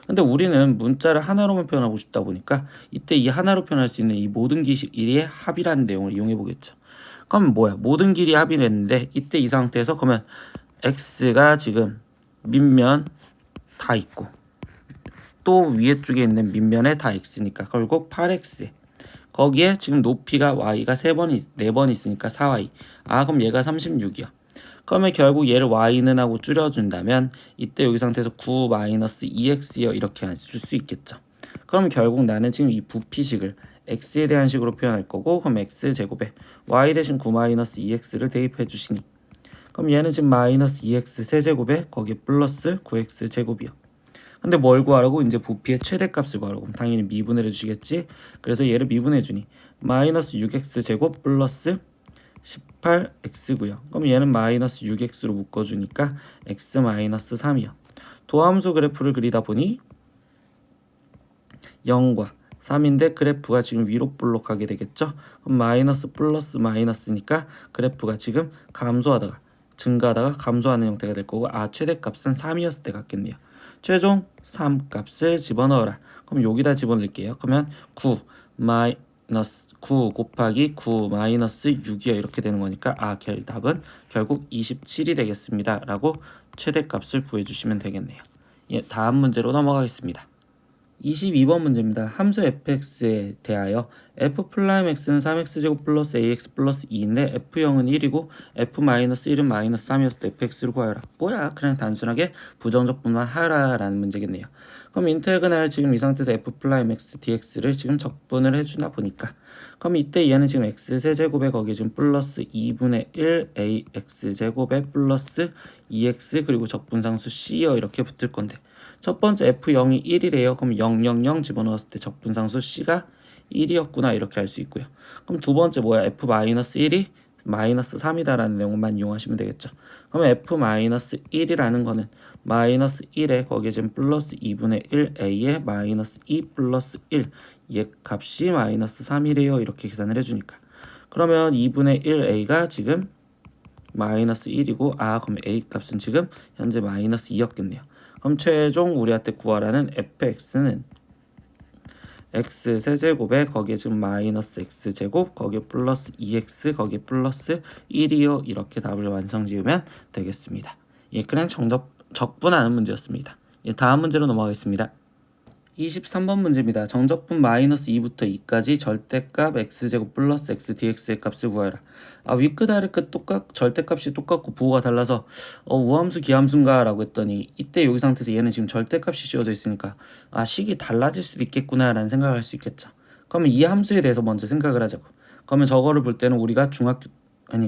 S1: 근데 우리는 문자를 하나로만 표현하고 싶다 보니까 이때 이 하나로 표현할 수 있는 이 모든 길이의 합이라는 내용을 이용해 보겠죠. 그럼 뭐야? 모든 길이 합이 됐는데 이때 이 상태에서 그러면 x가 지금 밑면 다 있고 또 위에 쪽에 있는 밑면에 다 x니까 결국 8x 거기에 지금 높이가 y가 4번 있으니까 4y 그럼 얘가 36이야. 그러면 결국 얘를 y는 하고 줄여준다면 이때 여기 상태에서 9-2x여 이렇게 줄 수 있겠죠. 그럼 결국 나는 지금 이 부피식을 x에 대한 식으로 표현할 거고 그럼 x제곱에 y 대신 9-2x를 대입해 주시니 그럼 얘는 지금 -2x 세제곱에 거기에 플러스 9x제곱이요. 근데 뭘 구하라고? 이제 부피의 최대값을 구하라고. 그럼 당연히 미분을 해주시겠지. 그래서 얘를 미분해주니 -6x제곱 플러스 18x고요. 그럼 얘는 -6x로 묶어주니까 x-3이요. 도함수 그래프를 그리다 보니 0과 3인데 그래프가 지금 위로 볼록하게 되겠죠. 그럼 마이너스 플러스 마이너스니까 그래프가 지금 감소하다가 증가하다가 감소하는 형태가 될 거고 최대값은 3이었을 때 같겠네요. 최종 3 값을 집어넣어라. 그럼 여기다 집어넣을게요. 그러면 9 곱하기 9 마이너스 6이요. 이렇게 되는 거니까 답은 결국 27이 되겠습니다. 라고 최대값을 구해주시면 되겠네요. 다음 문제로 넘어가겠습니다. 22번 문제입니다. 함수 fx에 대하여 f'x는 3x제곱 플러스 ax 플러스 2인데 f0은 1이고 f-1은 -3이었을 때 fx를 구하여라. 뭐야? 그냥 단순하게 부정적분만 하라라는 문제겠네요. 그럼 인테그랄 지금 이 상태에서 f'x dx를 지금 적분을 해주나 보니까 그럼 이때 얘는 지금 x세제곱에 거기에 지금 플러스 2분의 1 ax제곱에 플러스 2x 그리고 적분상수 c요 이렇게 붙을 건데 첫 번째 f0이 1이래요. 그럼 0, 0, 0 집어넣었을 때 적분상수 c가 1이었구나 이렇게 할 수 있고요. 그럼 두 번째 뭐야? f-1이 -3이다라는 내용만 이용하시면 되겠죠. 그러면 f-1이라는 거는 -1에 거기에 지금 플러스 2분의 1a에 -2 플러스 1 얘 값이 -3이래요. 이렇게 계산을 해주니까 그러면 2분의 1a가 지금 -1이고 그럼 a 값은 지금 현재 -2였겠네요. 그럼 최종 우리한테 구하라는 fx는 x 세제곱에 거기에 지금 -x제곱 거기에 플러스 2x 거기에 플러스 1이요. 이렇게 답을 완성 지으면 되겠습니다. 그냥 적분하는 문제였습니다. 다음 문제로 넘어가겠습니다. 23번 문제입니다. 정적분 -2부터 2까지 절대값 x제곱 플러스 x dx의 값을 구하라. 윗끝 아래끝 절대값이 똑같고 부호가 달라서 우함수 기함수인가 라고 했더니 이때 여기 상태에서 얘는 지금 절대값이 씌워져 있으니까 식이 달라질 수도 있겠구나 라는 생각을 할 수 있겠죠. 그러면 이 함수에 대해서 먼저 생각을 하자고. 그러면 저거를 볼 때는 우리가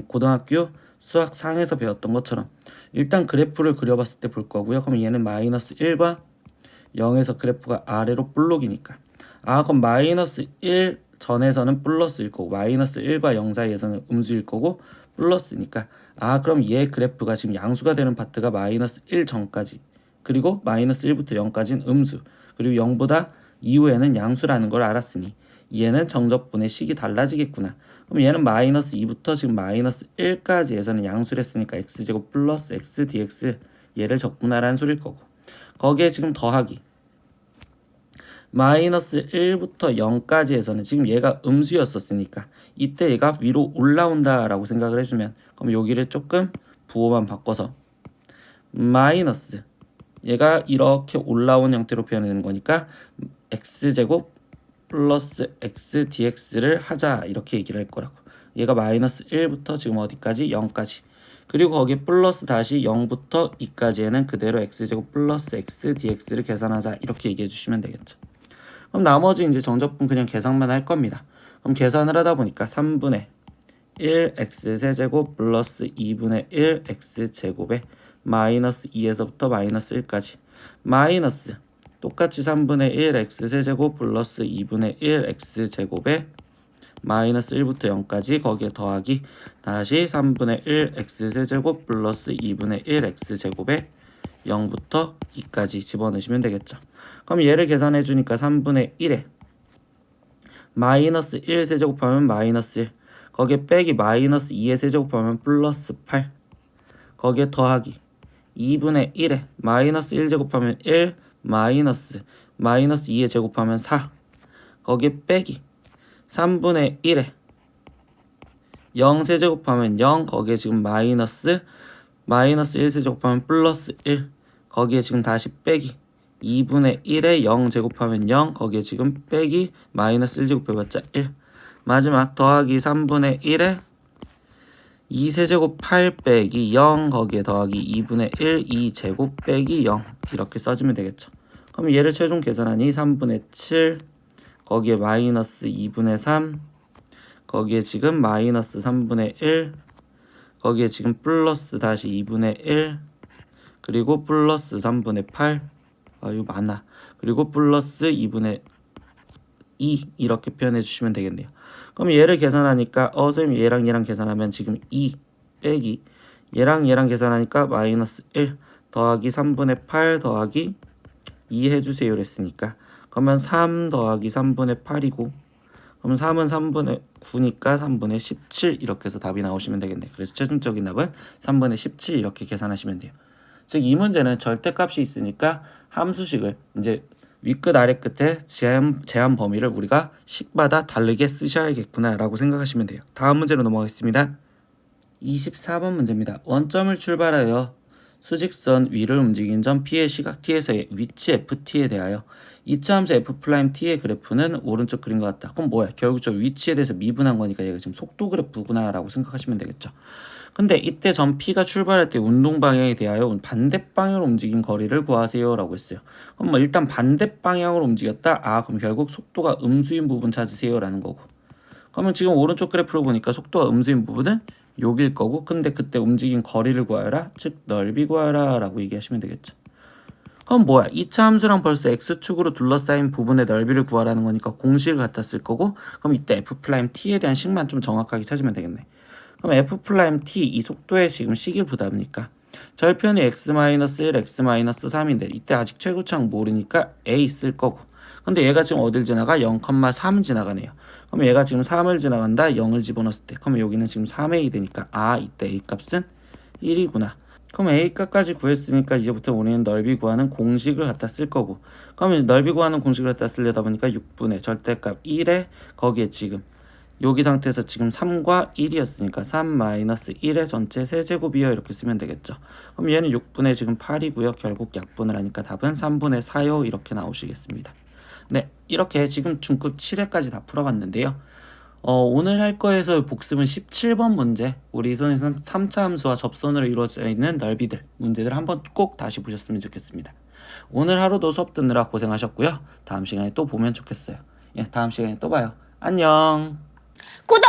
S1: 고등학교 수학 상에서 배웠던 것처럼 일단 그래프를 그려봤을 때 볼 거고요. 그러면 얘는 -1과 0에서 그래프가 아래로 볼록이니까 그럼 -1 전에서는 플러스일 거고 -1과 0 사이에서는 음수일 거고 플러스니까 그럼 얘 그래프가 지금 양수가 되는 파트가 -1 전까지 그리고 -1부터 0까지는 음수 그리고 0보다 이후에는 양수라는 걸 알았으니 얘는 정적분의 식이 달라지겠구나. 그럼 얘는 -2부터 지금 -1까지에서는 양수를 했으니까 x제곱 플러스 x dx 얘를 적분하라는 소리일 거고 거기에 지금 더하기 -1부터 0까지에서는 지금 얘가 음수였었으니까 이때 얘가 위로 올라온다 라고 생각을 해주면 그럼 여기를 조금 부호만 바꿔서 마이너스 얘가 이렇게 올라온 형태로 표현하는 거니까 x제곱 플러스 x dx를 하자 이렇게 얘기를 할 거라고. 얘가 마이너스 1부터 지금 어디까지? 0까지. 그리고 거기에 플러스 다시 0부터 2까지에는 그대로 x제곱 플러스 x dx를 계산하자 이렇게 얘기해 주시면 되겠죠. 그럼 나머지 이제 정적분 그냥 계산만 할 겁니다. 그럼 계산을 하다 보니까 3분의 1 x 세제곱 플러스 2분의 1 x 제곱에 마이너스 2에서부터 마이너스 1까지 마이너스 똑같이 3분의 1 x 세제곱 플러스 2분의 1 x 제곱에 마이너스 1부터 0까지 거기에 더하기 다시 3분의 1 x 세제곱 플러스 2분의 1 x 제곱에 0부터 2까지 집어넣으시면 되겠죠. 그럼 얘를 계산해 주니까 3분의 1에 마이너스 1 세제곱하면 마이너스 1 거기에 빼기 마이너스 2의 세제곱하면 플러스 8 거기에 더하기 2분의 1에 마이너스 1 제곱하면 1 마이너스 2의 제곱하면 4 거기에 빼기 3분의 1에 0 세제곱하면 0 거기에 지금 마이너스 1 세제곱하면 플러스 1 거기에 지금 다시 빼기 2분의 1에 0 제곱하면 0 거기에 지금 빼기 마이너스 1 제곱해봤자 1 마지막 더하기 3분의 1에 2세제곱 8 빼기 0 거기에 더하기 2분의 1 2제곱 빼기 0 이렇게 써주면 되겠죠. 그럼 얘를 최종 계산하니 3분의 7 거기에 마이너스 2분의 3 거기에 지금 마이너스 3분의 1 거기에 지금 플러스 다시 2분의 1 그리고 플러스 3분의 8 이거 많아. 그리고 플러스 2분의 2 이렇게 표현해 주시면 되겠네요. 그럼 얘를 계산하니까 선생님 얘랑 계산하면 지금 2 빼기 얘랑 계산하니까 마이너스 1 더하기 3분의 8 더하기 2 해주세요 그랬으니까 그러면 3 더하기 3분의 8이고 그럼 3은 3분의 9니까 3분의 17 이렇게 해서 답이 나오시면 되겠네요. 그래서 최종적인 답은 3분의 17 이렇게 계산하시면 돼요. 즉 이 문제는 절대값이 있으니까 함수식을 이제 윗끝 아래끝에 제한 범위를 우리가 식마다 다르게 쓰셔야겠구나 라고 생각하시면 돼요. 다음 문제로 넘어가겠습니다. 24번 문제입니다. 원점을 출발하여 수직선 위를 움직인 점 P의 시각 T에서의 위치 FT에 대하여 이차함수 F'T의 그래프는 오른쪽 그린 것 같다. 그럼 뭐야? 결국 저 위치에 대해서 미분한 거니까 얘가 지금 속도 그래프구나 라고 생각하시면 되겠죠. 근데 이때 점 P가 출발할 때 운동 방향에 대하여 반대 방향으로 움직인 거리를 구하세요 라고 했어요. 그럼 뭐 일단 반대 방향으로 움직였다? 그럼 결국 속도가 음수인 부분 찾으세요 라는 거고. 그러면 지금 오른쪽 그래프로 보니까 속도가 음수인 부분은 여길 거고 근데 그때 움직인 거리를 구하여라 즉 넓이 구하여라 라고 얘기하시면 되겠죠. 그럼 뭐야? 2차 함수랑 벌써 x축으로 둘러싸인 부분의 넓이를 구하라는 거니까 공식을 갖다 쓸 거고 그럼 이때 F'T에 대한 식만 좀 정확하게 찾으면 되겠네. 그럼 F'T 이 속도의 지금 식을 보다 보니까 절편이 x-1, x-3인데 이때 아직 최고차항 모르니까 a 쓸 거고 근데 얘가 지금 어딜 지나가? 0,3 지나가네요. 그럼 얘가 지금 3을 지나간다 0을 집어넣었을 때 그러면 여기는 지금 3a 되니까 이때 a 값은 1이구나. 그럼 a 값까지 구했으니까 이제부터 우리는 넓이 구하는 공식을 갖다 쓸 거고 그러면 넓이 구하는 공식을 갖다 쓰려다 보니까 6분의 절대값 1에 거기에 지금 여기 상태에서 지금 3과 1이었으니까 3-1의 전체 세제곱이요 이렇게 쓰면 되겠죠. 그럼 얘는 6분의 지금 8이고요. 결국 약분을 하니까 답은 3분의 4요 이렇게 나오시겠습니다. 네, 이렇게 지금 중급 7회까지 다 풀어봤는데요. 오늘 할 거에서 복습은 17번 문제 우리 선에서는 3차 함수와 접선으로 이루어져 있는 넓이들 문제들 한번 꼭 다시 보셨으면 좋겠습니다. 오늘 하루도 수업 듣느라 고생하셨고요. 다음 시간에 또 보면 좋겠어요. 다음 시간에 또 봐요. 안녕.
S2: 구독!